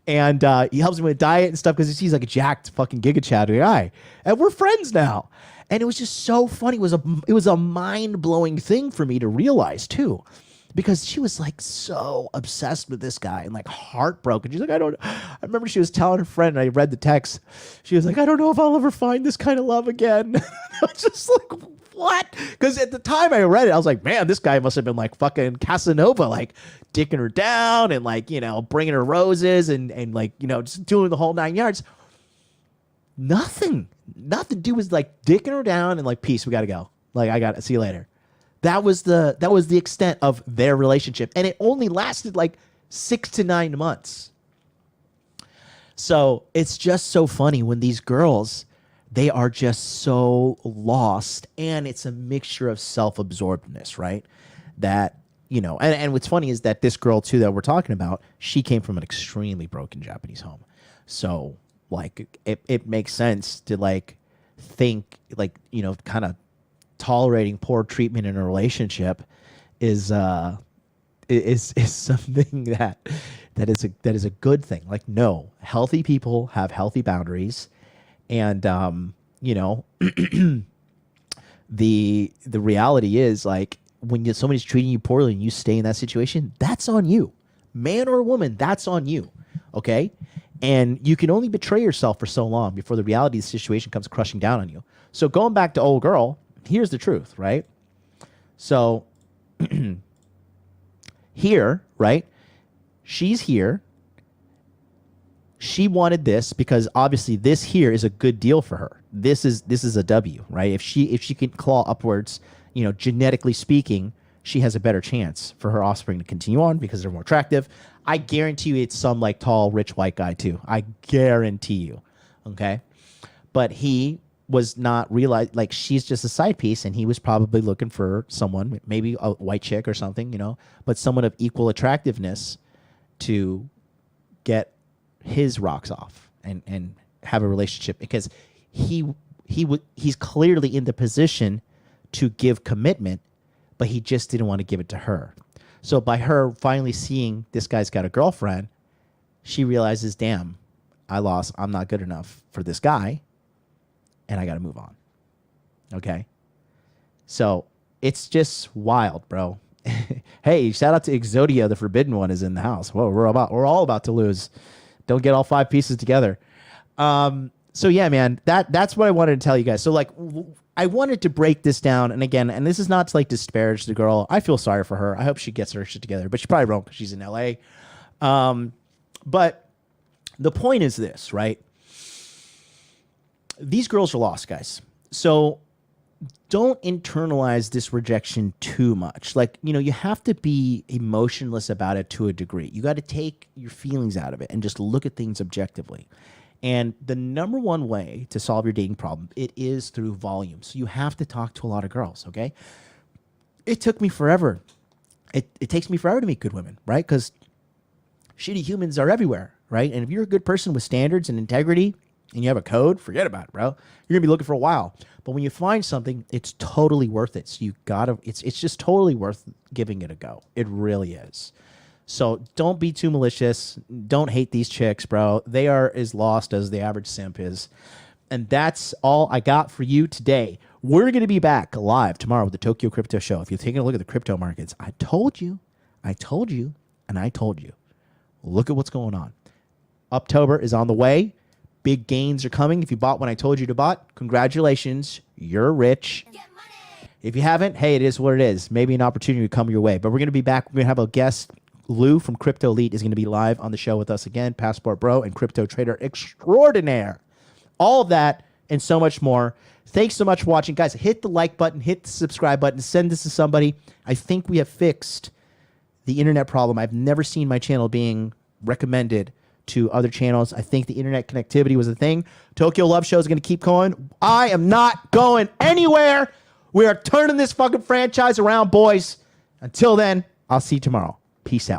and he helps me with diet and stuff because he's like a jacked fucking Giga Chad guy, and we're friends now. And it was just so funny. It was a mind blowing thing for me to realize too. Because she was like so obsessed with this guy and like heartbroken. She's like, I remember she was telling her friend, and I read the text. She was like, I don't know if I'll ever find this kind of love again. I was just like, what? Because at the time I read it, I was like, man, this guy must have been like fucking Casanova, like dicking her down and like, you know, bringing her roses and like, you know, just doing the whole 9 yards. Nothing. Dude was like dicking her down and like, peace, we got to go. Like, I got to see you later. That was the extent of their relationship. And it only lasted like 6 to 9 months. So it's just so funny when these girls, they are just so lost. And it's a mixture of self-absorbedness, right? That, you know, and what's funny is that this girl too that we're talking about, she came from an extremely broken Japanese home. So like it makes sense to like think like, you know, kind of tolerating poor treatment in a relationship is something that is a good thing. Like, no, healthy people have healthy boundaries, and you know, the reality is like when somebody's treating you poorly and you stay in that situation, that's on you, man or woman. That's on you, okay? And you can only betray yourself for so long before the reality of the situation comes crushing down on you. So going back to old girl. Here's the truth, right? So here, right? She's here. She wanted this because obviously this here is a good deal for her. This is a W, right? If she can claw upwards, you know, genetically speaking, she has a better chance for her offspring to continue on because they're more attractive. I guarantee you it's some like tall, rich white guy too. I guarantee you. Okay? But he was not realized, like she's just a side piece, and he was probably looking for someone, maybe a white chick or something, you know, but someone of equal attractiveness to get his rocks off and have a relationship, because he's clearly in the position to give commitment, but he just didn't want to give it to her. So by her finally seeing this guy's got a girlfriend, she realizes, damn, I'm not good enough for this guy, and I got to move on. Okay? So it's just wild, bro. Hey, shout out to Exodia, the Forbidden One is in the house. Whoa, we're all about to lose. Don't get all 5 pieces together. So yeah, man, that's what I wanted to tell you guys. So like, I wanted to break this down, and again, and this is not to like disparage the girl. I feel sorry for her. I hope she gets her shit together, but she probably won't because she's in LA. But the point is this, right? These girls are lost, guys. So don't internalize this rejection too much. Like, you know, you have to be emotionless about it to a degree. You got to take your feelings out of it and just look at things objectively. And the number one way to solve your dating problem, it is through volume. So you have to talk to a lot of girls, okay? It took me forever. It takes me forever to meet good women, right? Because shitty humans are everywhere, right? And if you're a good person with standards and integrity and you have a code, forget about it, bro. You're going to be looking for a while. But when you find something, it's totally worth it. So you gotta, it's just totally worth giving it a go. It really is. So don't be too malicious. Don't hate these chicks, bro. They are as lost as the average simp is. And that's all I got for you today. We're going to be back live tomorrow with the Tokyo Crypto Show. If you're taking a look at the crypto markets, I told you, and I told you. Look at what's going on. October is on the way. Big gains are coming. If you bought when I told you to buy, congratulations. You're rich. If you haven't, hey, it is what it is. Maybe an opportunity to come your way. But we're going to be back. We're going to have a guest Lou from Crypto Elite is going to be live on the show with us again. Passport Bro and Crypto Trader Extraordinaire. All of that and so much more. Thanks so much for watching. Guys, hit the like button, hit the subscribe button, send this to somebody. I think we have fixed the internet problem. I've never seen my channel being recommended to other channels. I think the internet connectivity was a thing. Tokyo Love Show is going to keep going. I am not going anywhere. We are turning this fucking franchise around, boys. Until then, I'll see you tomorrow. Peace out.